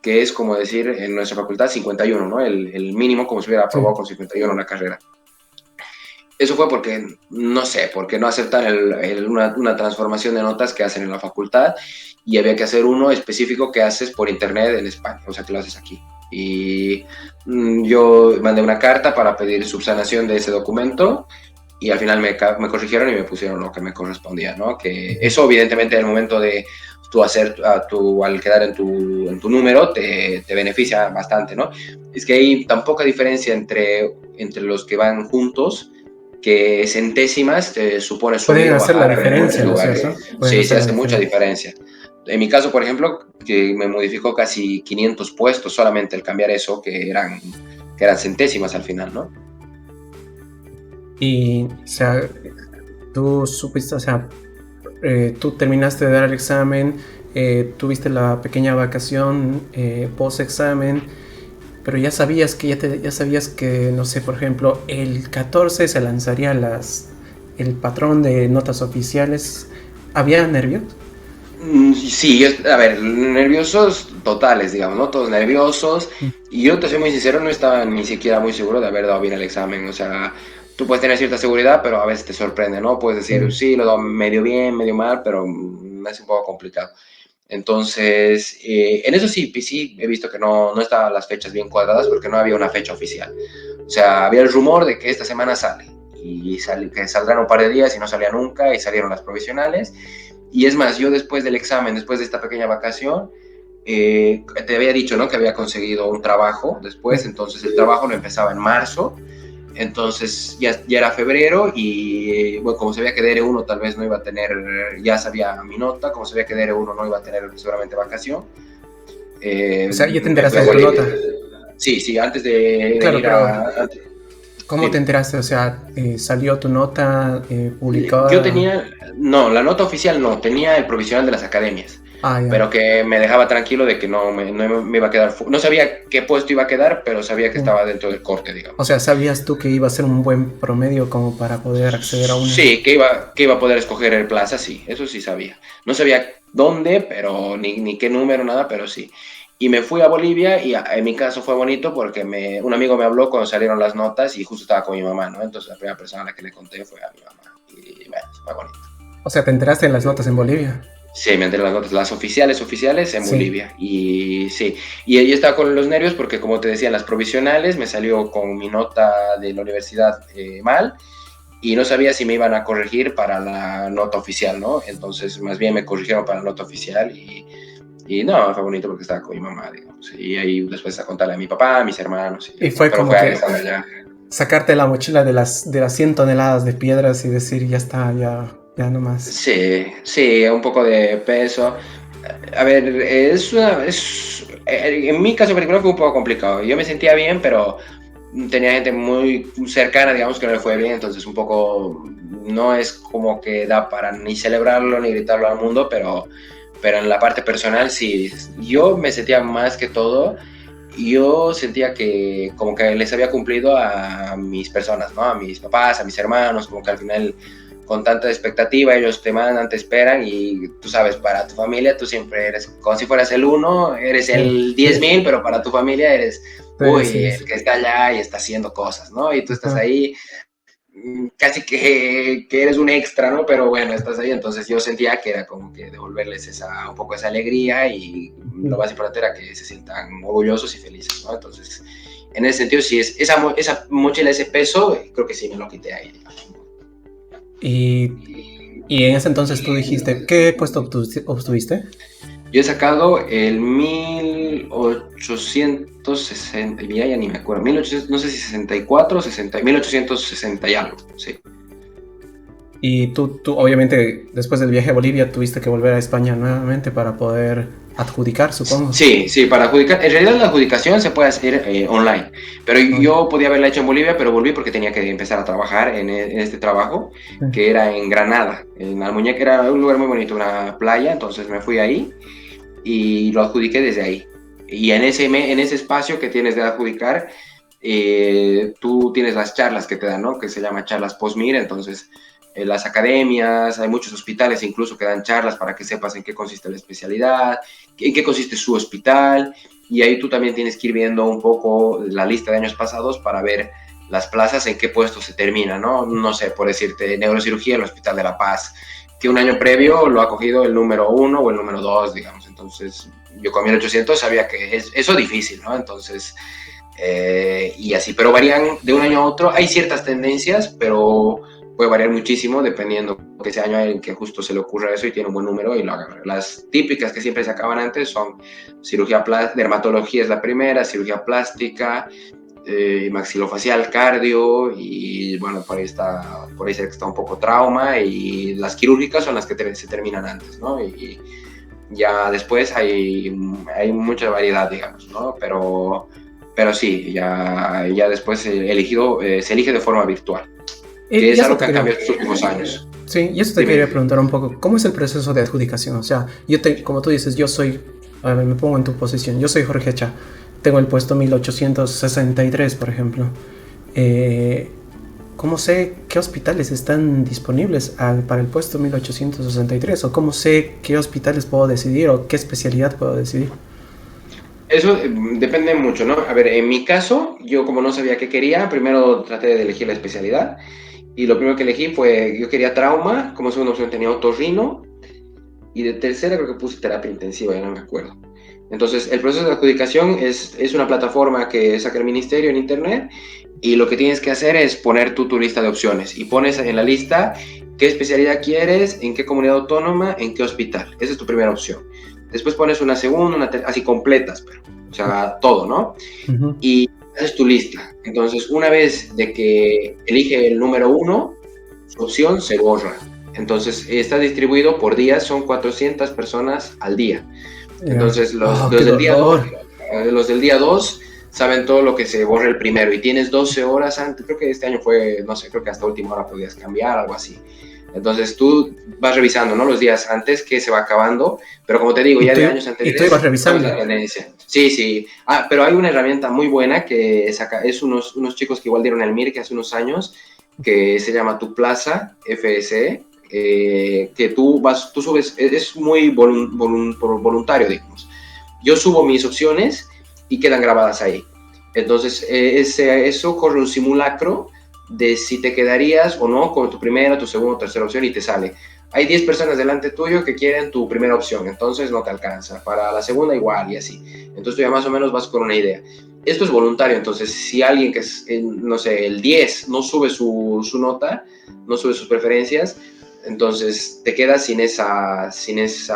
que es como decir en nuestra facultad 51, ¿no? El mínimo como si hubiera Sí. aprobado con 51 la carrera. Eso fue porque, no sé, porque no aceptan una transformación de notas que hacen en la facultad y había que hacer uno específico que haces por internet en España, o sea, que lo haces aquí. Y yo mandé una carta para pedir subsanación de ese documento y al final me corrigieron y me pusieron lo que me correspondía, ¿no? Que Ujú. eso evidentemente en el momento de tú al quedar en tu número te beneficia bastante, ¿no? Es que hay tan poca diferencia entre los que van juntos que centésimas te supone Pueden subir o hacer la bajar en muchos diferencia, ¿no es lugares. cierto? Pueden Sí, se hacer la hace mucha diferencia. diferencia. En mi caso, por ejemplo, que me modificó casi 500 puestos solamente el cambiar eso, que eran centésimas al final, ¿no? Y, o sea, tú supiste, o sea, tú terminaste de dar el examen, tuviste la pequeña vacación post-examen, pero ya sabías que, ya sabías que, no sé, por ejemplo, el 14 se lanzaría el patrón de notas oficiales. ¿Había nervios? Sí, a ver, nerviosos totales, digamos, ¿no? Todos nerviosos. Mm. Y yo, te soy muy sincero, no estaba ni siquiera muy seguro de haber dado bien el examen. O sea, tú puedes tener cierta seguridad, pero a veces te sorprende, ¿no? Puedes decir, Sí. sí, lo he dado medio bien, medio mal, pero es un poco complicado. Entonces, en eso sí, sí he visto que no estaban las fechas bien cuadradas porque no había una fecha oficial. O sea, había el rumor de que esta semana sale y que saldrán un par de días y no salía nunca y salieron las provisionales. Y es más, yo después del examen, después de esta pequeña vacación, te había dicho, ¿no? Que había conseguido un trabajo después, entonces el trabajo lo empezaba en marzo, entonces ya era febrero y bueno, como sabía que DR1 tal vez no iba a tener, ya sabía mi nota, como sabía que DR1 no iba a tener seguramente vacación, O sea, ya te me fui enteraste a de tu Bolivia. nota. Sí, antes de Claro, venir pero a... ¿cómo te Dime. enteraste? O sea, ¿salió tu nota Yo publicada? tenía, no, la nota oficial no, tenía el provisional de las academias, Ah, ya. pero que me dejaba tranquilo de que no me iba a quedar, no sabía qué puesto iba a quedar, pero sabía que Mm. estaba dentro del corte, O digamos. sea, ¿sabías tú que iba a ser un buen promedio como para poder acceder a una? Sí, que iba a poder escoger el plaza, sí, eso sí sabía. No sabía dónde, pero ni qué número, nada, pero sí. Y me fui a Bolivia y en mi caso fue bonito porque un amigo me habló cuando salieron las notas y justo estaba con mi mamá, ¿no? Entonces la primera persona a la que le conté fue a mi mamá. Y bueno, fue bonito. O sea, ¿te enteraste de las notas en Bolivia? Sí, me enteré las notas, las oficiales en Sí. Bolivia. Y sí, y ahí estaba con los nervios porque, como te decía, las provisionales me salió con mi nota de la universidad mal y no sabía si me iban a corregir para la nota oficial, ¿no? Entonces, más bien me corrigieron para la nota oficial y no, fue bonito porque estaba con mi mamá, digamos. Y ahí después a contarle a mi papá, a mis hermanos, Y fue pero como fue ahí que estando allá. sacarte la mochila de las 100 toneladas de piedras y decir, ya está, ya no más. Sí, un poco de peso. A ver, en mi caso particular fue un poco complicado. Yo me sentía bien, pero tenía gente muy cercana, digamos, que no le fue bien, entonces un poco no es como que da para ni celebrarlo ni gritarlo al mundo, pero en la parte personal sí. Yo me sentía más que todo, yo sentía que como que les había cumplido a mis personas, ¿no? A mis papás, a mis hermanos, como que al final con tanta expectativa, ellos te mandan, te esperan y tú sabes, para tu familia tú siempre eres como si fueras el uno, eres Sí, el 10.000, pero para tu familia eres, sí, uy, sí, el sí. que está allá y está haciendo cosas, ¿no? Y tú estás Ajá. ahí, casi que eres un extra, ¿no? Pero bueno, estás ahí, entonces yo sentía que era como que devolverles un poco esa alegría y lo Ujú. más importante era que se sientan orgullosos y felices, ¿no? Entonces, en ese sentido, sí, esa mochila, ese peso, creo que sí me lo quité ahí, digamos. Y, y en ese entonces tú dijiste, ¿qué puesto obtuviste? Yo he sacado el 1860, mira, ya ni me acuerdo, 1800, no sé si 64 60, 1860 y algo, sí. Y tú, obviamente, después del viaje a Bolivia, tuviste que volver a España nuevamente para poder adjudicar, supongo. Sí, para adjudicar. En realidad la adjudicación se puede hacer online, pero Bueno, yo podía haberla hecho en Bolivia, pero volví porque tenía que empezar a trabajar en este trabajo, sí. que era en Granada, en Almuñécar, era un lugar muy bonito, una playa, entonces me fui ahí y lo adjudiqué desde ahí. Y en ese espacio que tienes de adjudicar, tú tienes las charlas que te dan, ¿no? Que se llama charlas post-MIR, entonces las academias, hay muchos hospitales incluso que dan charlas para que sepas en qué consiste la especialidad, en qué consiste su hospital, y ahí tú también tienes que ir viendo un poco la lista de años pasados para ver las plazas en qué puesto se termina, ¿no? No sé, por decirte, neurocirugía en el Hospital de La Paz, que un año previo lo ha cogido el número 1 o el número 2, digamos. Entonces, yo con 1800 sabía que es eso difícil, ¿no? Entonces, y así, pero varían de un año a otro. Hay ciertas tendencias, pero puede variar muchísimo dependiendo que ese año en que justo se le ocurra eso y tiene un buen número y lo haga. Las típicas que siempre se acaban antes son cirugía plástica, dermatología es la primera, cirugía plástica, maxilofacial, cardio y bueno, por ahí está un poco trauma y las quirúrgicas son las que se terminan antes, ¿no? Y ya después hay mucha variedad, digamos, ¿no? Pero sí, ya después se elige de forma virtual, que Y es eso algo te que han quería, cambiado estos últimos años. sí, y eso te Dime, quería dime. preguntar un poco, ¿cómo es el proceso de adjudicación? O sea, como tú dices, yo soy, a ver, me pongo en tu posición, yo soy Jorge Cha, tengo el puesto 1863, por ejemplo. Eh, ¿Cómo sé qué hospitales están disponibles para el puesto 1863? ¿O cómo sé qué hospitales puedo decidir o qué especialidad puedo decidir? Eso depende mucho, ¿no? A ver, en mi caso, yo como no sabía qué quería, primero traté de elegir la especialidad y lo primero que elegí fue, yo quería trauma, como segunda opción tenía otorrino y de tercera creo que puse terapia intensiva, ya no me acuerdo. Entonces, el proceso de adjudicación es una plataforma que saca el ministerio en internet y lo que tienes que hacer es poner tu lista de opciones y pones en la lista qué especialidad quieres, en qué comunidad autónoma, en qué hospital. Esa es tu primera opción. después pones una segunda, así completas, pero, o sea, todo, ¿no? Ujú. Y haces tu lista. Entonces, una vez de que elige el número uno, su opción se borra. Entonces, está distribuido por días, son 400 personas al día. Ya. Entonces, Oh, qué dolor. los del día 2 saben todo lo que se borra el primero y tienes 12 horas antes, creo que este año fue, no sé, creo que hasta última hora podías cambiar, algo así. Entonces tú vas revisando, ¿no? Los días antes que se va acabando, pero como te digo, Y ya tú, de años y tú ibas anteriores sabes la revisando. tendencia. Sí, sí. Ah, pero hay una herramienta muy buena que saca, es unos chicos que igual dieron el MIR que hace unos años, que se llama Tu Plaza FSE, que tú subes, es muy voluntario, digamos. Yo subo mis opciones y quedan grabadas ahí. Entonces, eso corre un simulacro de si te quedarías o no con tu primera, tu segunda o tercera opción y te sale. Hay 10 personas delante tuyo que quieren tu primera opción, entonces no te alcanza. Para la segunda igual y así. Entonces tú ya más o menos vas con una idea. Esto es voluntario, entonces si alguien que es, no sé, el 10 no sube su nota, no sube sus preferencias, entonces te quedas sin esa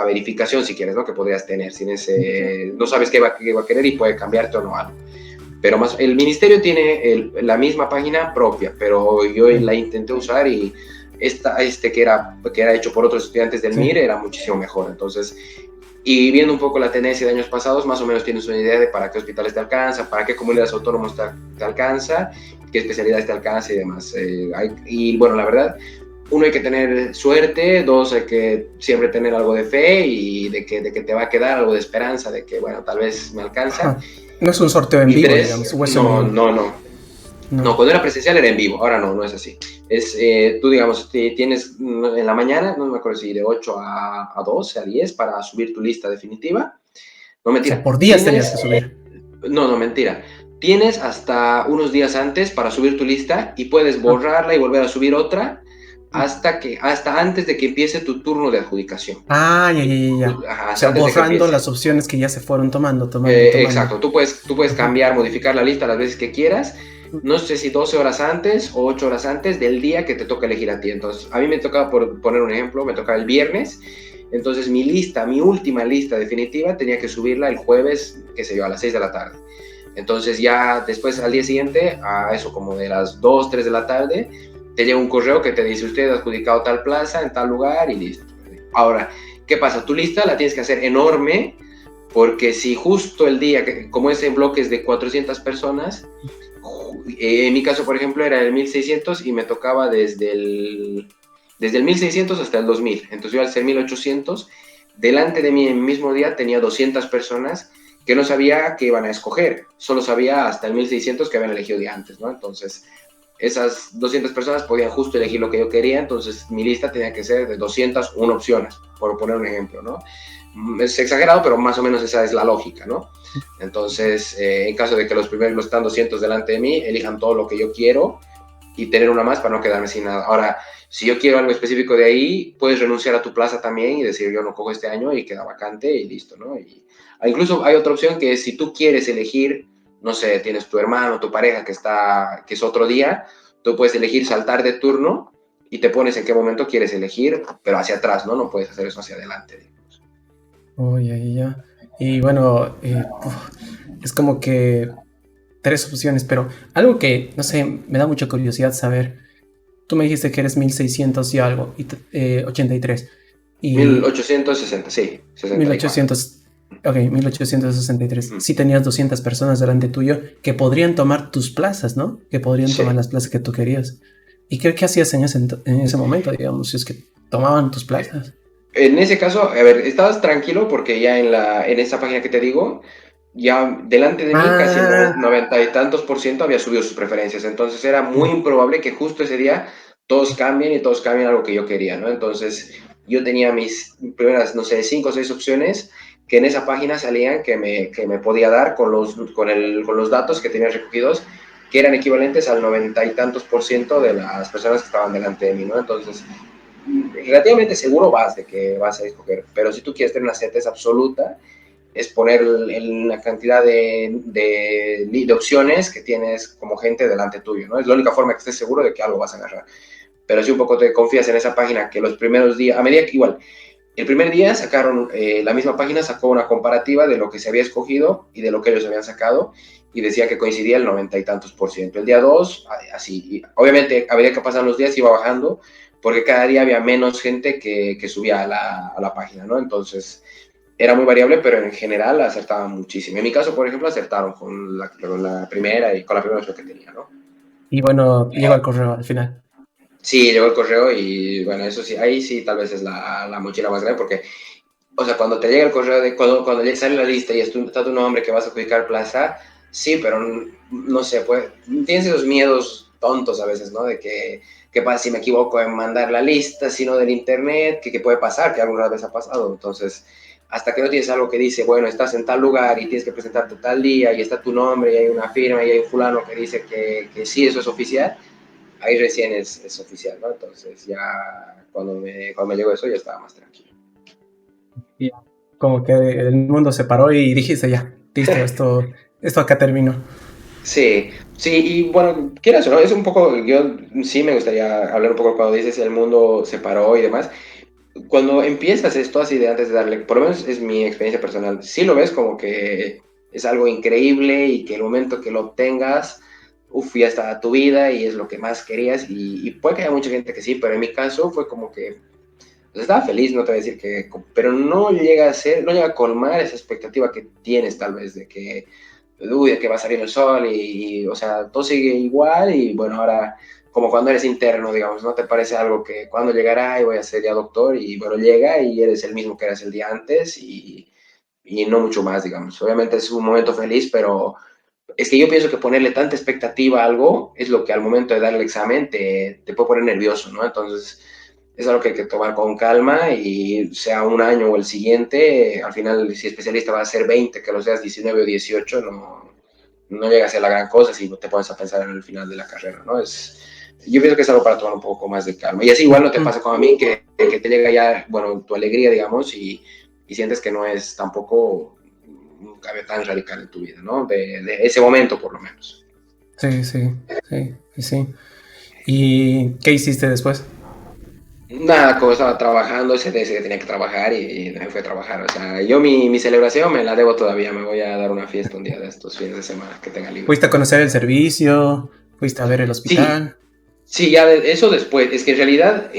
verificación, si quieres, ¿no? Que podrías tener, sin ese, no sabes qué va a querer y puede cambiarte o no algo. Pero más, el ministerio tiene la misma página propia, pero yo Sí, la intenté usar y que era hecho por otros estudiantes del sí. MIR era muchísimo mejor. Entonces, y viendo un poco la tendencia de años pasados, más o menos tienes una idea de para qué hospitales te alcanza, para qué comunidades autónomas te alcanza, qué especialidades te alcanza y demás. Y bueno, la verdad, uno hay que tener suerte, dos hay que siempre tener algo de fe y de que te va a quedar algo de esperanza, de que bueno, tal vez me alcanza. Ajá. No es un sorteo en Y vivo, tres, digamos, o es en no, vivo. no, no. No, No. cuando era presencial era en vivo, ahora no, no es así. Tú, digamos, tienes en la mañana, no me acuerdo si de 8 a 12, a 10 para subir tu lista definitiva. No, O sea, mentira. por días tenías que subir. No, mentira. Tienes hasta unos días antes para subir tu lista y puedes Ah. borrarla y volver a subir otra hasta antes de que empiece tu turno de adjudicación. Ah, ya, ya, ya, ya. Ajá, O hasta sea, antes de que borrando empiece. las opciones que ya se fueron tomando, tomando, tomando. Exacto, tú puedes Ajá. cambiar, modificar la lista las veces que quieras. No sé si 12 horas antes o 8 horas antes del día que te toca elegir a ti. Entonces, a mí me tocaba, por poner un ejemplo, me tocaba el viernes. Entonces, mi última lista definitiva, tenía que subirla el jueves, qué sé yo, a las 6 de la tarde. Entonces, ya después, al día siguiente, a eso como de las 2 3 de la tarde, te llega un correo que te dice: usted ha adjudicado tal plaza en tal lugar y listo. Ahora, ¿qué pasa? Tu lista la tienes que hacer enorme porque si justo el día, como es en bloques de 400 personas, en mi caso, por ejemplo, era el 1600 y me tocaba desde el 1600 hasta el 2000. Entonces yo al ser 1800, delante de mí en el mismo día tenía 200 personas que no sabía que iban a escoger, solo sabía hasta el 1600 que habían elegido de antes, ¿no? Entonces esas 200 personas podían justo elegir lo que yo quería, entonces mi lista tenía que ser de 201 opciones, por poner un ejemplo, ¿no? Es exagerado, pero más o menos esa es la lógica, ¿no? Entonces, en caso de que los primeros están 200 delante de mí, elijan todo lo que yo quiero y tener una más para no quedarme sin nada. Ahora, si yo quiero algo específico de ahí, puedes renunciar a tu plaza también y decir: yo no cojo este año y queda vacante y listo, ¿no? Incluso hay otra opción que es, si tú quieres elegir, no sé, tienes tu hermano, tu pareja que es otro día, tú puedes elegir saltar de turno y te pones en qué momento quieres elegir, pero hacia atrás, ¿no? No puedes hacer eso hacia adelante, digamos. Oh, ya, ya, ya. Y bueno, es como que tres opciones, pero algo que, no sé, me da mucha curiosidad saber. Tú me dijiste que eres 1600 y algo, 83. Y 1860, sí, mil 64. ochocientos ok, 1863. Uh -huh. Sí tenías 200 personas delante tuyo que podrían tomar tus plazas, ¿no? Que podrían tomar Sí. las plazas que tú querías. ¿Y qué hacías en ese momento, digamos, si es que tomaban tus plazas? En ese caso, a ver, estabas tranquilo porque ya en esa página que te digo, ya delante de mí casi el Ah, 90 y tantos por ciento había subido sus preferencias. Entonces era muy improbable que justo ese día todos cambien y todos cambien algo que yo quería, ¿no? Entonces yo tenía mis primeras, no sé, 5 o 6 opciones que en esa página salían que me podía dar con los datos que tenía recogidos, que eran equivalentes al 90 y tantos por ciento de las personas que estaban delante de mí, ¿no? Entonces relativamente seguro vas de que vas a escoger, pero si tú quieres tener una certeza absoluta, es poner la cantidad de opciones que tienes como gente delante tuyo, ¿no? Es la única forma que estés seguro de que algo vas a agarrar. Pero si un poco te confías en esa página que los primeros días, a medida que igual, El primer día sacaron, la misma página sacó una comparativa de lo que se había escogido y de lo que ellos habían sacado y decía que coincidía el 90 y tantos por ciento. El día 2, así, y obviamente había que pasar los días, iba bajando, porque cada día había menos gente que subía a la página, ¿no? Entonces, era muy variable, pero en general acertaban muchísimo. En mi caso, por ejemplo, acertaron con la primera y con la primera opción que tenía, ¿no? Y bueno, llegó al correo al final. Sí, llegó el correo y bueno, eso sí, ahí sí tal vez es la mochila más grande porque, o sea, cuando te llega el correo de cuando ya sale la lista y está tu nombre que vas a adjudicar plaza, sí, pero no sé, pues tienes esos miedos tontos a veces, ¿no? De que, ¿qué pasa si me equivoco en mandar la lista, sino del internet? ¿Qué puede pasar? Que alguna vez ha pasado. Entonces, hasta que no tienes algo que dice, bueno, estás en tal lugar y tienes que presentarte tal día y está tu nombre y hay una firma y hay un fulano que dice que sí, eso es oficial, ahí recién es oficial, ¿no? Entonces ya cuando me llegó eso ya estaba más tranquilo. Y como que el mundo se paró y dijiste ya, listo, esto acá terminó. Sí, sí, y bueno, quieras o no, es un poco, yo sí me gustaría hablar un poco cuando dices el mundo se paró y demás. Cuando empiezas esto así de antes de darle, por lo menos es mi experiencia personal, sí lo ves como que es algo increíble y que el momento que lo obtengas, uff, ya está tu vida y es lo que más querías y puede que haya mucha gente que sí, pero en mi caso fue como que pues estaba feliz, no te voy a decir que, pero no llega a ser, no llega a colmar esa expectativa que tienes tal vez de que, uy, de que va a salir el sol o sea, todo sigue igual y bueno, ahora como cuando eres interno, digamos, ¿no? Te parece algo que cuando llegará y voy a ser ya doctor y bueno, llega y eres el mismo que eras el día antes y no mucho más, digamos. Obviamente es un momento feliz, pero es que yo pienso que ponerle tanta expectativa a algo es lo que al momento de dar el examen te puede poner nervioso, ¿no? Entonces, es algo que hay que tomar con calma y sea un año o el siguiente, al final, si especialista va a ser 20, que lo seas 19 o 18, no llega a ser la gran cosa si no te pones a pensar en el final de la carrera, ¿no? Yo pienso que es algo para tomar un poco más de calma. Y así igual no te pasa como a mí, que te llega ya, bueno, tu alegría, digamos, y sientes que no es tampoco un cambio tan radical en tu vida, ¿no? De ese momento, por lo menos. Sí, sí, sí, sí, sí. ¿Y qué hiciste después? Nada, como estaba trabajando, ese día que tenía que trabajar y me fui a trabajar. O sea, yo mi celebración me la debo todavía. Me voy a dar una fiesta un día de estos fines de semana que tenga libre. ¿Fuiste a conocer el servicio? ¿Fuiste a ver el Sí, hospital? sí, eso después. Es que en realidad,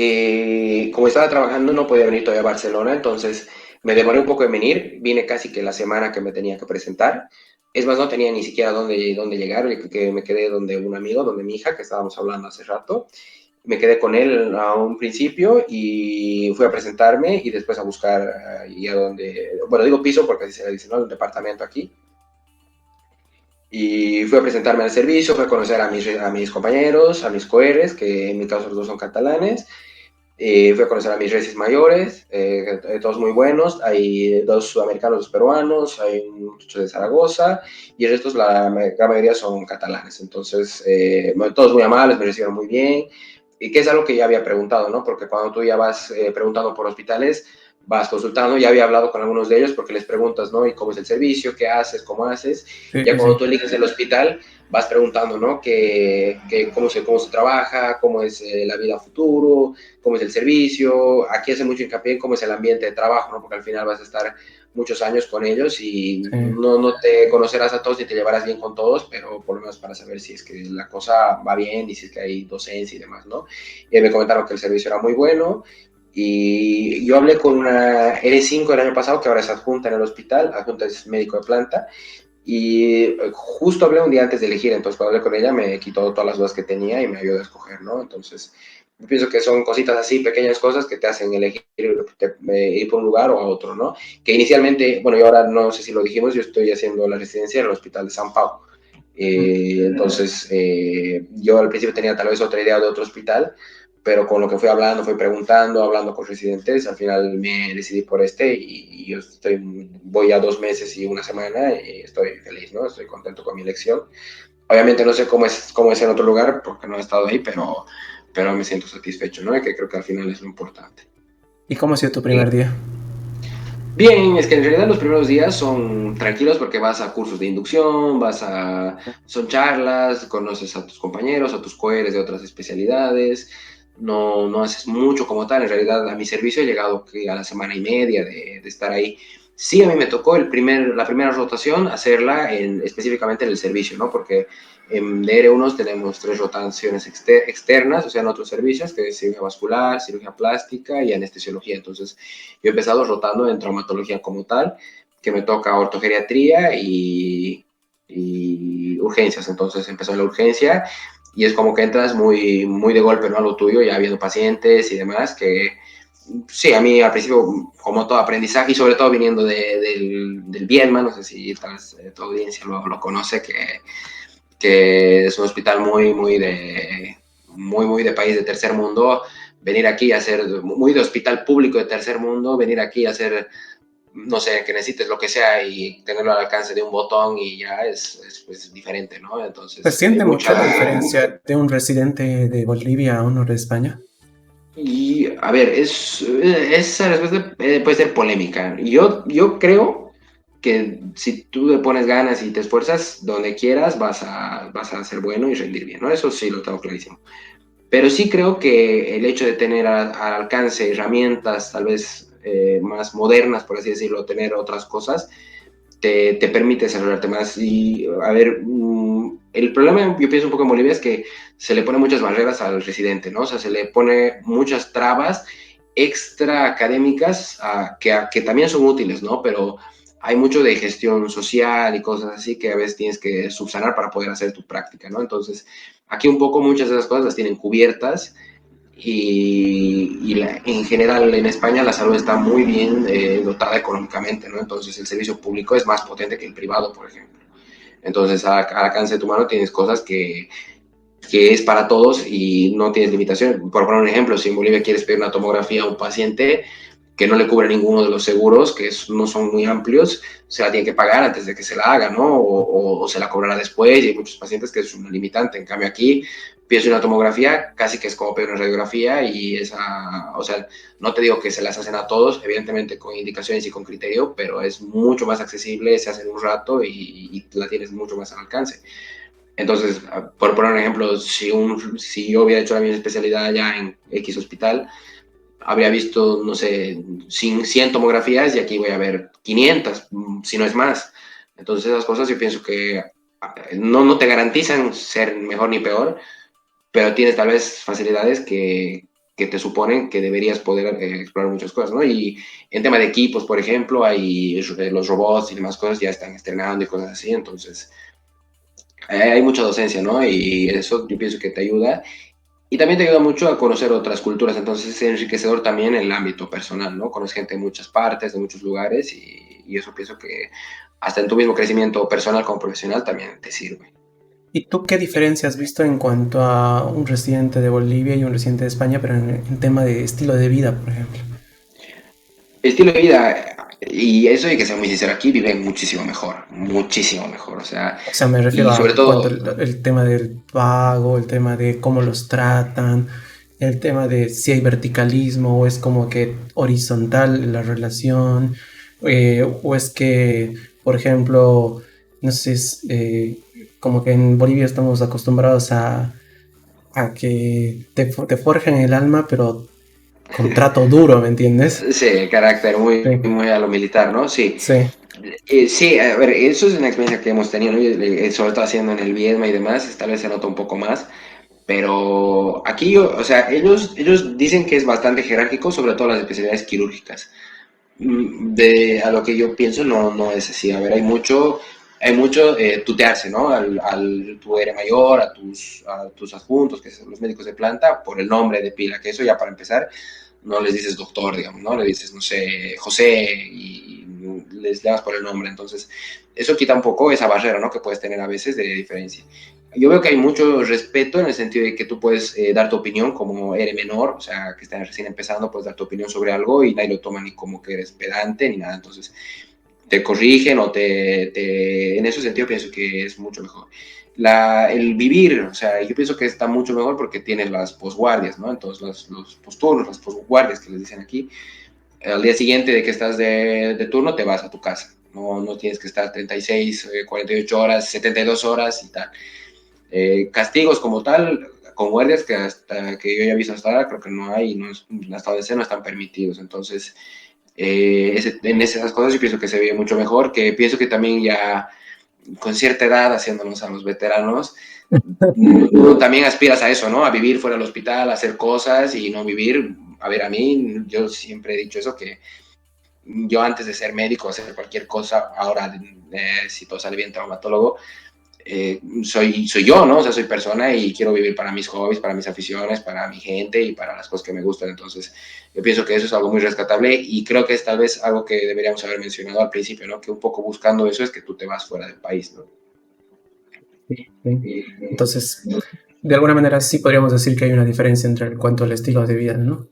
como estaba trabajando, no podía venir todavía a Barcelona, entonces me demoré un poco en venir. Vine casi que la semana que me tenía que presentar. Es más, no tenía ni siquiera dónde llegar, que me quedé donde un amigo, donde mi hija, que estábamos hablando hace rato. Me quedé con él a un principio y fui a presentarme y después a buscar y a donde, bueno, digo piso porque así se le dice, ¿no? Un departamento aquí. Y fui a presentarme al servicio, fui a conocer a mis compañeros, a mis coeres, que en mi caso los dos son catalanes. Fui a conocer a mis resis mayores, todos muy buenos. Hay dos sudamericanos, dos peruanos, hay un muchacho de Zaragoza y el resto, la gran mayoría son catalanes. Entonces, todos muy amables, me recibieron muy bien. Y que es algo que ya había preguntado, ¿no? Porque cuando tú ya vas preguntando por hospitales, vas consultando, ya había hablado con algunos de ellos porque les preguntas, ¿no? ¿Y cómo es el servicio? ¿Qué haces? ¿Cómo haces? Sí, Ya cuando sí. tú eliges el hospital, vas preguntando, ¿no? Cómo se trabaja, cómo es la vida a futuro, cómo es el servicio. Aquí hace mucho hincapié en cómo es el ambiente de trabajo, ¿no? Porque al final vas a estar muchos años con ellos y Sí. no te conocerás a todos ni te llevarás bien con todos, pero por lo menos para saber si es que la cosa va bien y si es que hay docencia y demás, ¿no? Y me comentaron que el servicio era muy bueno y yo hablé con una L5 el año pasado, que ahora es adjunta en el hospital, adjunta es médico de planta, y justo hablé un día antes de elegir, entonces cuando hablé con ella me quitó todas las dudas que tenía y me ayudó a escoger, ¿no? Entonces, yo pienso que son cositas así, pequeñas cosas que te hacen elegir ir por un lugar o a otro, ¿no? Que inicialmente, bueno, yo ahora no sé si lo dijimos, yo estoy haciendo la residencia en el Hospital de San Pau. Entonces, yo al principio tenía tal vez otra idea de otro hospital, pero con lo que fui hablando, fui preguntando, hablando con residentes, al final me decidí por este y yo voy a 2 meses y una semana y estoy feliz, ¿no? Estoy contento con mi elección. Obviamente no sé cómo es en otro lugar porque no he estado ahí, pero me siento satisfecho, ¿no? Y que creo que al final es lo importante. ¿Y cómo ha sido tu primer día? Bien, es que en realidad los primeros días son tranquilos porque vas a cursos de inducción, son charlas, conoces a tus compañeros, a tus coeres de otras especialidades. no haces mucho como tal. En realidad, a mi servicio he llegado que a la semana y media de estar ahí. Sí, a mí me tocó la primera rotación hacerla específicamente en el servicio, ¿no? Porque en DR1 tenemos 3 rotaciones externas, o sea, en otros servicios, que es cirugía vascular, cirugía plástica y anestesiología. Entonces, yo he empezado rotando en traumatología como tal, que me toca ortogeriatría y urgencias. Entonces, empezó en la urgencia y es como que entras muy de golpe, ¿no? A lo tuyo, ya viendo pacientes y demás, que sí, a mí al principio, como todo aprendizaje, y sobre todo viniendo del Bielma, no sé si tu audiencia lo conoce, que es un hospital muy de país de tercer mundo, venir aquí a hacer, muy de hospital público de tercer mundo, venir aquí a hacer, no sé, que necesites lo que sea y tenerlo al alcance de un botón y ya es diferente, ¿no? ¿Se Entonces, hay siente mucho la mucha. diferencia de un residente de Bolivia a uno de España? Y a ver, esa respuesta puede ser polémica. Yo creo que si tú le pones ganas y te esfuerzas donde quieras, vas a ser bueno y rendir bien, ¿no? Eso sí lo tengo clarísimo. Pero sí creo que el hecho de tener al alcance herramientas tal vez más modernas, por así decirlo, tener otras cosas, te permite desarrollarte más. Y, a ver, el problema, yo pienso un poco en Bolivia, es que se le pone muchas barreras al residente, ¿no? O sea, se le pone muchas trabas extra académicas que también son útiles, ¿no? Pero hay mucho de gestión social y cosas así que a veces tienes que subsanar para poder hacer tu práctica, ¿no? Entonces, aquí un poco muchas de esas cosas las tienen cubiertas en general en España la salud está muy bien dotada económicamente, ¿no? Entonces el servicio público es más potente que el privado, por ejemplo. Entonces al alcance de tu mano tienes cosas que es para todos y no tienes limitaciones. Por poner un ejemplo, si en Bolivia quieres pedir una tomografía a un paciente que no le cubre ninguno de los seguros, no son muy amplios, se la tiene que pagar antes de que se la haga, ¿no? O se la cobrará después, y hay muchos pacientes que es una limitante. En cambio aquí, pides una tomografía, casi que es como pedir una radiografía y o sea, no te digo que se las hacen a todos, evidentemente con indicaciones y con criterio, pero es mucho más accesible, se hace en un rato y la tienes mucho más al alcance. Entonces, por poner un ejemplo, si yo hubiera hecho la misma especialidad ya en X hospital, habría visto, no sé, 100 tomografías y aquí voy a ver 500, si no es más. Entonces, esas cosas yo pienso que no te garantizan ser mejor ni peor, pero tienes tal vez facilidades que te suponen que deberías poder explorar muchas cosas, ¿no? Y en tema de equipos, por ejemplo, hay los robots y demás cosas ya están estrenando y cosas así, entonces hay mucha docencia, ¿no? Y eso yo pienso que te ayuda. Y también te ayuda mucho a conocer otras culturas, entonces es enriquecedor también en el ámbito personal, ¿no? Conoces gente de muchas partes, de muchos lugares y eso pienso que hasta en tu mismo crecimiento personal como profesional también te sirve. ¿Y tú qué diferencia has visto en cuanto a un residente de Bolivia y un residente de España, pero en tema de estilo de vida, por ejemplo? Estilo de vida, y eso hay que ser muy sincero, aquí viven muchísimo mejor, o sea, O sea, me refiero y sobre a cuanto todo, el tema del pago, el tema de cómo los tratan, el tema de si hay verticalismo o es como que horizontal la relación, o es que, por ejemplo, no sé, como que en Bolivia estamos acostumbrados a que te forjen el alma, pero con trato duro, ¿me entiendes? sí, carácter Sí, muy a lo militar, ¿no? Sí. sí. Sí, a ver, eso es una experiencia que hemos tenido, ¿no? Sobre todo haciendo en el Viedma y demás, tal vez se nota un poco más, pero aquí, o sea, ellos dicen que es bastante jerárquico, sobre todo las especialidades quirúrgicas. A lo que yo pienso, no es así. A ver, hay mucho tutearse, ¿no? Tu eres mayor, a tus adjuntos, que son los médicos de planta, por el nombre de pila, que eso ya para empezar, no les dices doctor, digamos, ¿no? Le dices, no sé, José, y les llamas por el nombre. Entonces, eso quita un poco esa barrera, ¿no? Que puedes tener a veces de diferencia. Yo veo que hay mucho respeto en el sentido de que tú puedes dar tu opinión como eres menor, o sea, que estás recién empezando, puedes dar tu opinión sobre algo y nadie lo toma ni como que eres pedante ni nada. Entonces, te corrigen o en ese sentido pienso que es mucho mejor. El vivir, o sea, yo pienso que está mucho mejor porque tienes las posguardias, ¿no? Entonces, los posturnos, las posguardias que les dicen aquí, al día siguiente de que estás de turno te vas a tu casa. No tienes que estar 36, 48 horas, 72 horas y tal. Castigos como tal, con guardias que hasta que yo haya visto hasta ahora, creo que no hay, no es, hasta donde sé no están permitidos. Entonces, en esas cosas yo pienso que se ve mucho mejor, que pienso que también ya con cierta edad, haciéndonos a los veteranos, también aspiras a eso, ¿no? A vivir fuera del hospital, a hacer cosas y no vivir. A ver, a mí, yo siempre he dicho eso, que yo antes de ser médico, hacer cualquier cosa, ahora si todo sale bien, traumatólogo, soy yo, ¿no? O sea, soy persona y quiero vivir para mis hobbies, para mis aficiones, para mi gente y para las cosas que me gustan. Entonces, yo pienso que eso es algo muy rescatable y creo que es tal vez algo que deberíamos haber mencionado al principio, ¿no? Que un poco buscando eso es que tú te vas fuera del país, ¿no? Sí, sí. Entonces, de alguna manera sí podríamos decir que hay una diferencia entre en cuanto al estilo de vida, ¿no?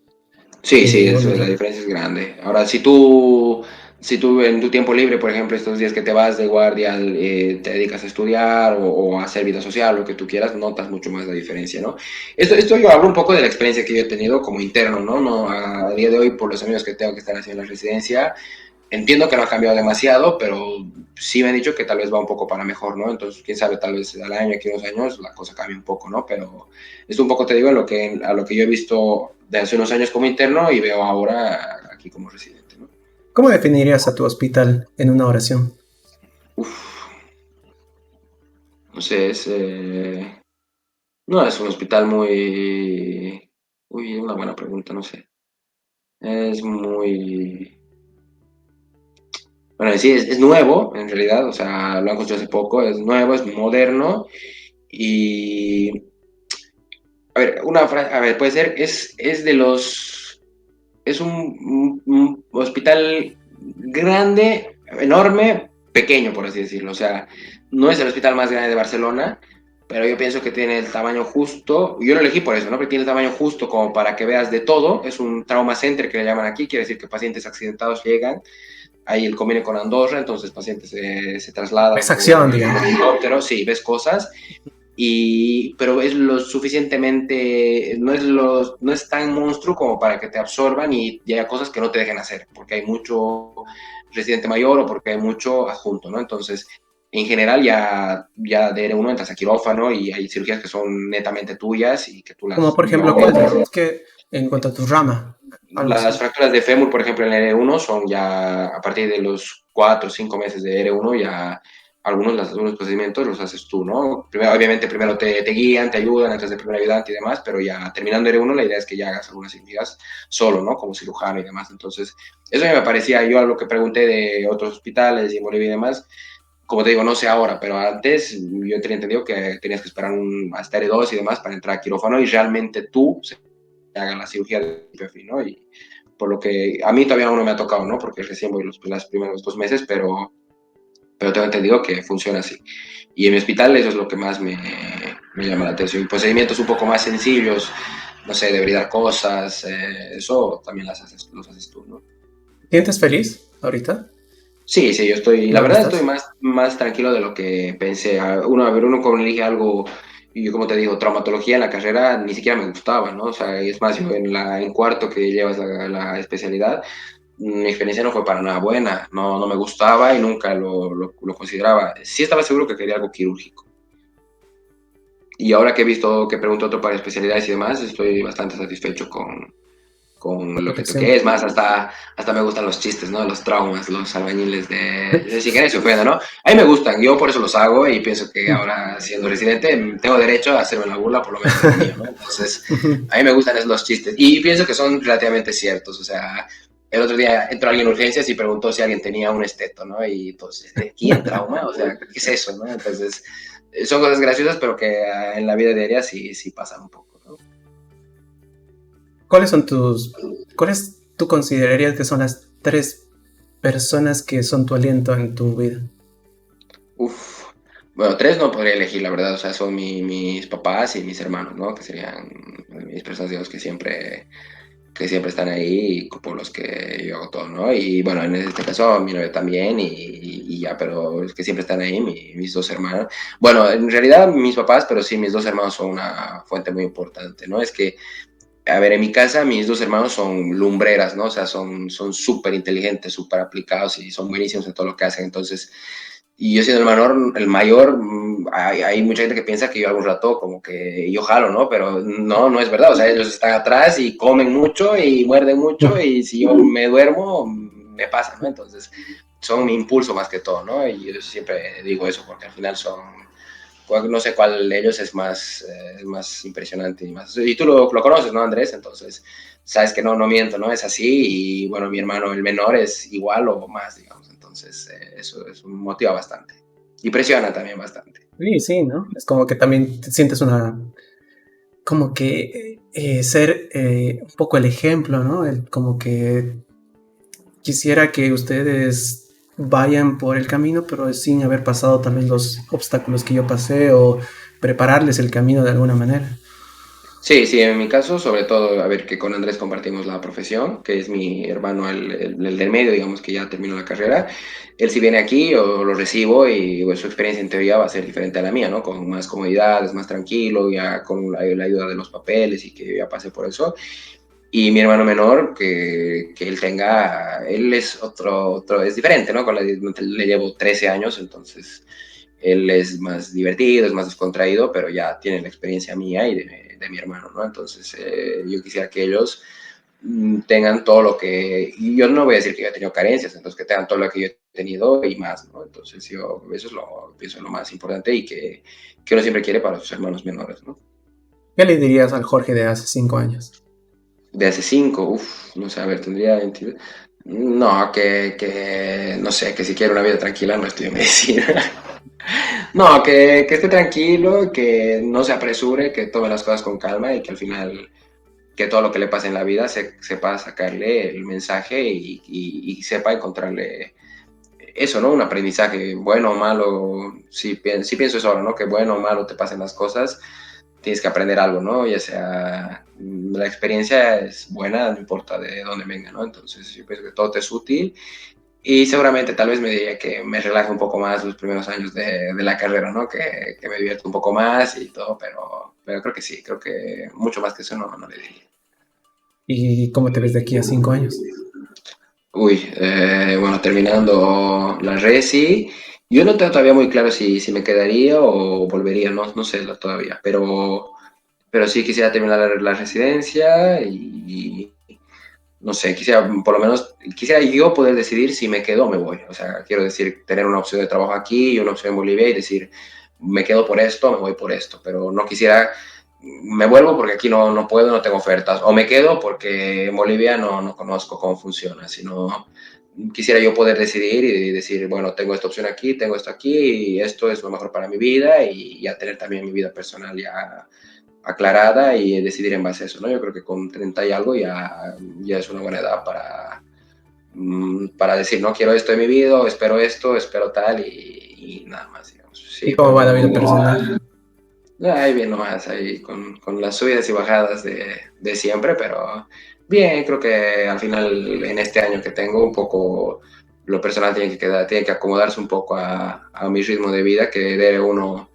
Sí, sí, Bueno, eso, la diferencia es grande. Ahora, si tú en tu tiempo libre, por ejemplo, estos días que te vas de guardia, te dedicas a estudiar o a hacer vida social, lo que tú quieras, notas mucho más la diferencia, ¿no? Esto yo hablo un poco de la experiencia que yo he tenido como interno, ¿no? No a día de hoy, por los amigos que tengo que están haciendo la residencia, entiendo que no ha cambiado demasiado, pero sí me han dicho que tal vez va un poco para mejor, ¿no? Entonces, quién sabe, tal vez al año, aquí unos años, la cosa cambie un poco, ¿no? Pero esto un poco te digo a lo que yo he visto de hace unos años como interno y veo ahora aquí como residente, ¿no? ¿cómo definirías a tu hospital en una oración? Uf, no sé, no, es un hospital muy... Uy, una buena pregunta, no sé. Es muy... Bueno, sí, es nuevo, en realidad, o sea, lo han construido hace poco, es nuevo, es moderno y... A ver, una frase, a ver, puede ser, es de los... Es un hospital grande, enorme, pequeño, por así decirlo. O sea, no es el hospital más grande de Barcelona, pero yo pienso que tiene el tamaño justo. Yo lo elegí por eso, ¿no? Porque tiene el tamaño justo como para que veas de todo. Es un trauma center que le llaman aquí, quiere decir que pacientes accidentados llegan. Hay el convenio con Andorra, entonces pacientes se trasladan Esa acción, con digamos. helicóptero, sí, ves cosas pero es lo suficientemente, no es tan monstruo como para que te absorban y haya cosas que no te dejen hacer, porque hay mucho residente mayor o porque hay mucho adjunto, ¿no? Entonces, en general ya de R1 entras a quirófano y hay cirugías que son netamente tuyas y que tú Como las... por ejemplo, ¿cuál? Es que en cuanto a tu rama, algo Las así. fracturas de fémur, por ejemplo, en R1 son ya a partir de los 4 o 5 meses de R1 ya algunos procedimientos los haces tú, ¿no? Primero, obviamente primero te guían, te ayudan, entras de primer ayudante y demás, pero ya terminando R1 la idea es que ya hagas algunas cirugías solo, ¿no? Como cirujano y demás. Entonces, eso me parecía yo a lo que pregunté de otros hospitales y en Bolivia y demás. Como te digo, no sé ahora, pero antes yo tenía entendido que tenías que esperar hasta R2 y demás para entrar a quirófano y realmente tú hagan la cirugía de perfil, ¿no? Y por lo que a mí todavía aún no me ha tocado, ¿no? Porque recién voy los primeros 2 meses, pero tengo entendido que funciona así. Y en mi hospital eso es lo que más me llama la atención. Y procedimientos un poco más sencillos, no sé, de bridar cosas, eso también los haces tú, ¿no? ¿Te sientes feliz ahorita? Sí, sí, yo estoy, la ¿Dónde verdad estoy estás? más tranquilo de lo que pensé. A ver, uno cuando elige algo, y yo como te digo, traumatología en la carrera ni siquiera me gustaba, ¿no? O sea, es más, yo en cuarto que llevas la especialidad, mi experiencia no fue para nada buena, no me gustaba y nunca lo consideraba. Sí estaba seguro que quería algo quirúrgico. Y ahora que he visto, que pregunto otro para especialidades y demás, estoy bastante satisfecho con La lo que toqué. elección. Es más, hasta me gustan los chistes, ¿no? Los traumas, los albañiles de si querés se ofenda, ¿no? A mí me gustan, yo por eso los hago y pienso que ahora, siendo residente, tengo derecho a hacerme la burla, por lo menos de lo mío, ¿no? Entonces, a mí me gustan esos los chistes y pienso que son relativamente ciertos, o sea... El otro día entró alguien en urgencias y preguntó si alguien tenía un esteto, ¿no? Y pues, ¿quién trauma? O sea, ¿qué es eso, no? Entonces, son cosas graciosas, pero que en la vida diaria sí pasan un poco, ¿no? ¿Cuáles son cuáles tú considerarías que son las tres personas que son tu aliento en tu vida? Uf. Bueno, tres no podría elegir, la verdad. O sea, son mis papás y mis hermanos, ¿no? Que serían mis personas, digamos, que siempre están ahí y por los que yo hago todo, ¿no? Y bueno, en este caso mi novia también y ya, pero es que siempre están ahí mis dos hermanos. Bueno, en realidad mis papás, pero sí, mis dos hermanos son una fuente muy importante, ¿no? Es que, a ver, en mi casa mis dos hermanos son lumbreras, ¿no? O sea, son súper inteligentes, súper aplicados y son buenísimos en todo lo que hacen. Entonces, Y yo siendo el mayor, hay mucha gente que piensa que yo algún rato como que yo jalo, ¿no? Pero no, no es verdad. O sea, ellos están atrás y comen mucho y muerden mucho y si yo me duermo, me pasa, ¿no? Entonces, son mi impulso más que todo, ¿no? Y yo siempre digo eso porque al final son, no sé cuál de ellos es más impresionante y más... Y tú lo conoces, ¿no, Andrés? Entonces, sabes que no, no miento, ¿no? Es así y bueno, mi hermano, el menor, es igual o más, digamos. Entonces, eso motiva bastante. Y presiona también bastante. Sí, sí, ¿no? Es como que también te sientes una, como que ser un poco el ejemplo, ¿no? Como que quisiera que ustedes vayan por el camino, pero sin haber pasado también los obstáculos que yo pasé o prepararles el camino de alguna manera. Sí, sí, en mi caso, sobre todo, a ver, que con Andrés compartimos la profesión, que es mi hermano, el del medio, digamos que ya terminó la carrera. Él si viene aquí, yo lo recibo y pues, su experiencia en teoría va a ser diferente a la mía, ¿no? Con más comodidades, más tranquilo, ya con la ayuda de los papeles y que yo ya pasé por eso. Y mi hermano menor, que él tenga, él es es diferente, ¿no? Le llevo 13 años, entonces él es más divertido, es más descontraído, pero ya tiene la experiencia mía y de mi hermano, ¿no? Entonces yo quisiera que ellos tengan todo lo que, y yo no voy a decir que yo he tenido carencias, entonces que tengan todo lo que yo he tenido y más, ¿no? Entonces yo, eso es pienso lo más importante y que uno siempre quiere para sus hermanos menores, ¿no? ¿Qué le dirías al Jorge de hace 5 años? De hace 5, uff, no sé, a ver, tendría 20. No, no sé, que si quiero una vida tranquila no estoy en medicina. No, que esté tranquilo, que no se apresure, que tome las cosas con calma y que al final, que todo lo que le pase en la vida sepa sacarle el mensaje y sepa encontrarle eso, ¿no? Un aprendizaje, bueno o malo, sí pienso eso ahora, ¿no? Que bueno o malo te pasen las cosas, tienes que aprender algo, ¿no? Ya sea, la experiencia es buena, no importa de dónde venga, ¿no? Entonces, yo pienso que todo te es útil y seguramente tal vez me diría que me relaje un poco más los primeros años de la carrera, ¿no? Que me divierta un poco más y todo, pero creo que sí, creo que mucho más que eso no, no le diría. ¿Y cómo te ves de aquí a 5 años? Uy, bueno, terminando la resi, yo no tengo todavía muy claro si me quedaría o volvería, no, no sé todavía, pero sí quisiera terminar la residencia y no sé, quisiera por lo menos, quisiera yo poder decidir si me quedo o me voy. O sea, quiero decir, tener una opción de trabajo aquí y una opción en Bolivia y decir, me quedo por esto, me voy por esto, pero no quisiera, me vuelvo porque aquí no, no puedo, no tengo ofertas, o me quedo porque en Bolivia no, no conozco cómo funciona, sino quisiera yo poder decidir y decir, bueno, tengo esta opción aquí, tengo esto aquí, y esto es lo mejor para mi vida y ya tener también mi vida personal ya aclarada y decidir en base a eso, ¿no? Yo creo que con 30 y algo ya es una buena edad para decir, no quiero esto en mi vida, espero espero tal y nada más, digamos. ¿Y Sí, cómo va la vida pero personal? ahí bien nomás, ahí con las subidas y bajadas de siempre, pero bien, creo que al final en este año que tengo un poco lo personal tiene que acomodarse un poco a mi ritmo de vida, que debe uno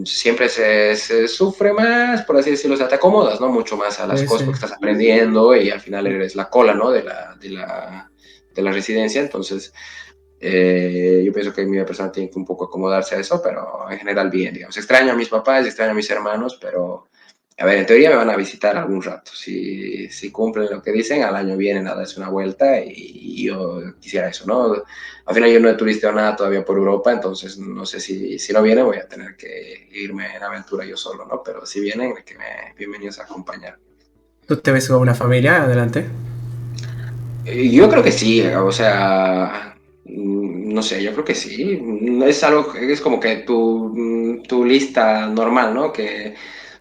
siempre se sufre más, por así decirlo, o sea, te acomodas, ¿no? Mucho más a las Sí, cosas sí. porque estás aprendiendo y al final eres la cola, ¿no? De la residencia, entonces yo pienso que mi vida personal tiene que un poco acomodarse a eso, pero en general bien, digamos. Extraño a mis papás, extraño a mis hermanos, pero a ver, en teoría me van a visitar algún rato. Si cumplen lo que dicen, al año vienen a darse una vuelta y yo quisiera eso, ¿no? Al final yo no he turisteado nada todavía por Europa, entonces no sé si no vienen voy a tener que irme en aventura yo solo, ¿no? Pero si vienen, bienvenidos a acompañar. ¿Tú te ves con una familia adelante? Yo creo que sí, o sea, no sé, yo creo que sí. Es algo, es como que tu lista normal, ¿no? Que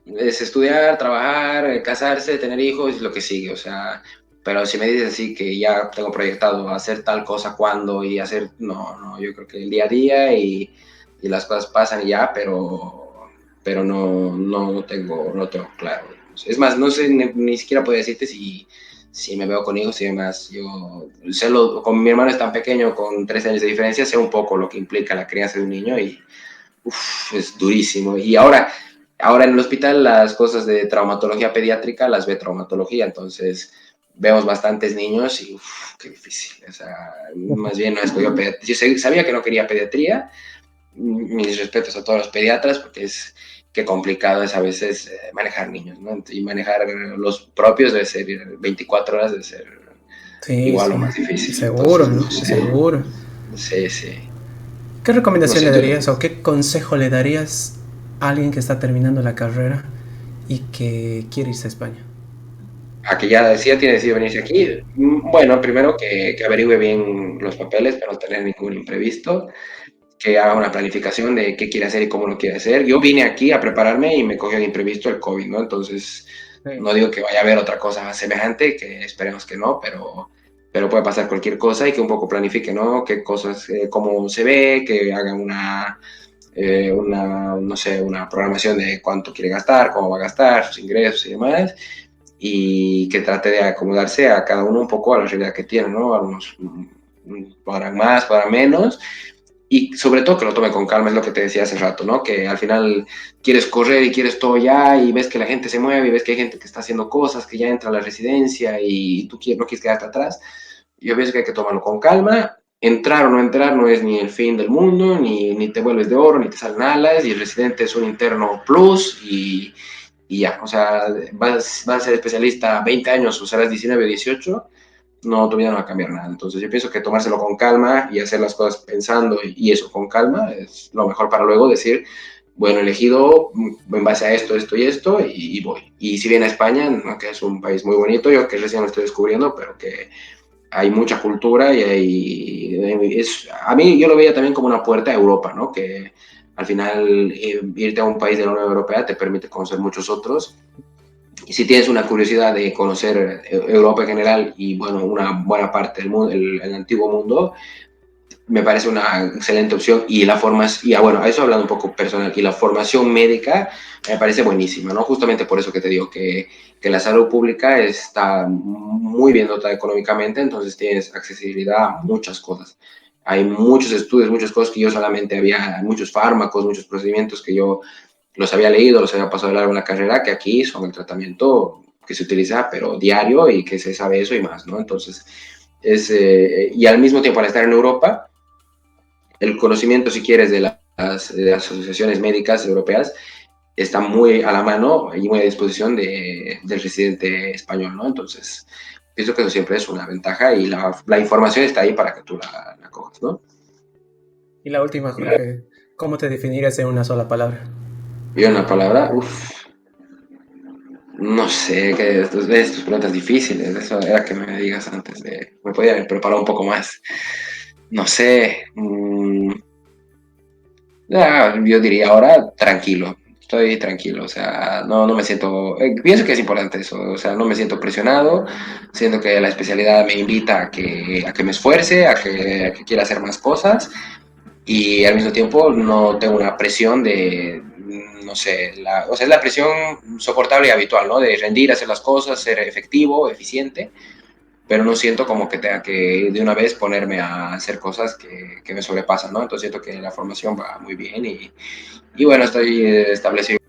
es estudiar, trabajar, casarse, tener hijos, lo que sigue, o sea, pero si me dices así que ya tengo proyectado hacer tal cosa, cuándo y hacer, no, no, yo creo que el día a día y las cosas pasan y ya, pero no, no tengo claro. Es más, no sé, ni siquiera puedo decirte si me veo con hijos y demás. Yo con mi hermano es tan pequeño, con 13 años de diferencia, sé un poco lo que implica la crianza de un niño y es durísimo. Y ahora en el hospital las cosas de traumatología pediátrica las ve traumatología, entonces vemos bastantes niños y qué difícil. O sea, más bien no escogió pediatría. Yo sabía que no quería pediatría. Mis respetos a todos los pediatras, porque es que complicado es a veces manejar niños, ¿no? Y manejar los propios debe ser 24 horas, debe ser Sí, igual o sí, más difícil. seguro, Entonces, no ¿no? sé. Seguro. Sí, sí. ¿Qué No recomendación sé, le tú, darías o qué consejo le darías a alguien que está terminando la carrera y que quiere irse a España? a que ya decía, tiene decidido venirse aquí. Bueno, primero que averigüe bien los papeles para no tener ningún imprevisto, que haga una planificación de qué quiere hacer y cómo lo quiere hacer. Yo vine aquí a prepararme y me cogió de imprevisto el COVID, ¿no? Entonces, Sí. no digo que vaya a haber otra cosa semejante, que esperemos que no, pero puede pasar cualquier cosa y que un poco planifique, ¿no? Qué cosas, cómo se ve, que haga no sé, una programación de cuánto quiere gastar, cómo va a gastar, sus ingresos y demás, y que trate de acomodarse a cada uno un poco a la realidad que tiene, ¿no? Algunos podrán más, podrán menos, y sobre todo que lo tome con calma, es lo que te decía hace rato, ¿no? Que al final quieres correr y quieres todo ya y ves que la gente se mueve y ves que hay gente que está haciendo cosas, que ya entra a la residencia y tú no quieres quedarte atrás. Yo pienso que hay que tomarlo con calma. Entrar o no entrar no es ni el fin del mundo, ni te vuelves de oro, ni te salen alas, y el residente es un interno plus y ya, o sea, vas a ser especialista 20 años o serás 19 o 18, no, tu vida no va a cambiar nada. Entonces yo pienso que tomárselo con calma y hacer las cosas pensando y eso con calma es lo mejor para luego decir, bueno, he elegido en base a esto, esto y esto y voy. Y si viene a España, ¿no? Que es un país muy bonito, yo que recién lo estoy descubriendo, pero que hay mucha cultura y a mí yo lo veía también como una puerta a Europa, ¿no? Que al final irte a un país de la Unión Europea te permite conocer muchos otros y si tienes una curiosidad de conocer Europa en general y, bueno, una buena parte del mundo, el antiguo mundo, me parece una excelente opción. Y la formación, y bueno, a eso hablando un poco personal, y la formación médica me parece buenísima, ¿no? Justamente por eso que te digo que la salud pública está muy bien dotada económicamente, entonces tienes accesibilidad a muchas cosas. Hay muchos estudios, muchas cosas que yo solamente había, muchos fármacos, muchos procedimientos que yo los había leído, los había pasado de largo en la carrera, que aquí son el tratamiento que se utiliza, pero diario y que se sabe eso y más, ¿no? Entonces, y al mismo tiempo, al estar en Europa, el conocimiento, si quieres, de las asociaciones médicas europeas está muy a la mano y muy a disposición del residente español, ¿no? Entonces, pienso que eso siempre es una ventaja y la información está ahí para que tú la cojas, ¿no? Y la última, Jorge, ¿cómo te definirías en una sola palabra? Y una palabra, uff, no sé, que estos preguntas difíciles, eso era que me digas antes de, me podía haber preparado un poco más. No sé, yo diría ahora tranquilo, estoy tranquilo, o sea, no me siento, pienso que es importante eso, o sea, no me siento presionado, siento que la especialidad me invita a que me esfuerce, a que quiera hacer más cosas y al mismo tiempo no tengo una presión de, no sé, o sea, es la presión soportable y habitual, ¿no? De rendir, hacer las cosas, ser efectivo, eficiente, pero no siento como que tenga que de una vez ponerme a hacer cosas que me sobrepasan, ¿no? Entonces siento que la formación va muy bien y bueno, estoy establecido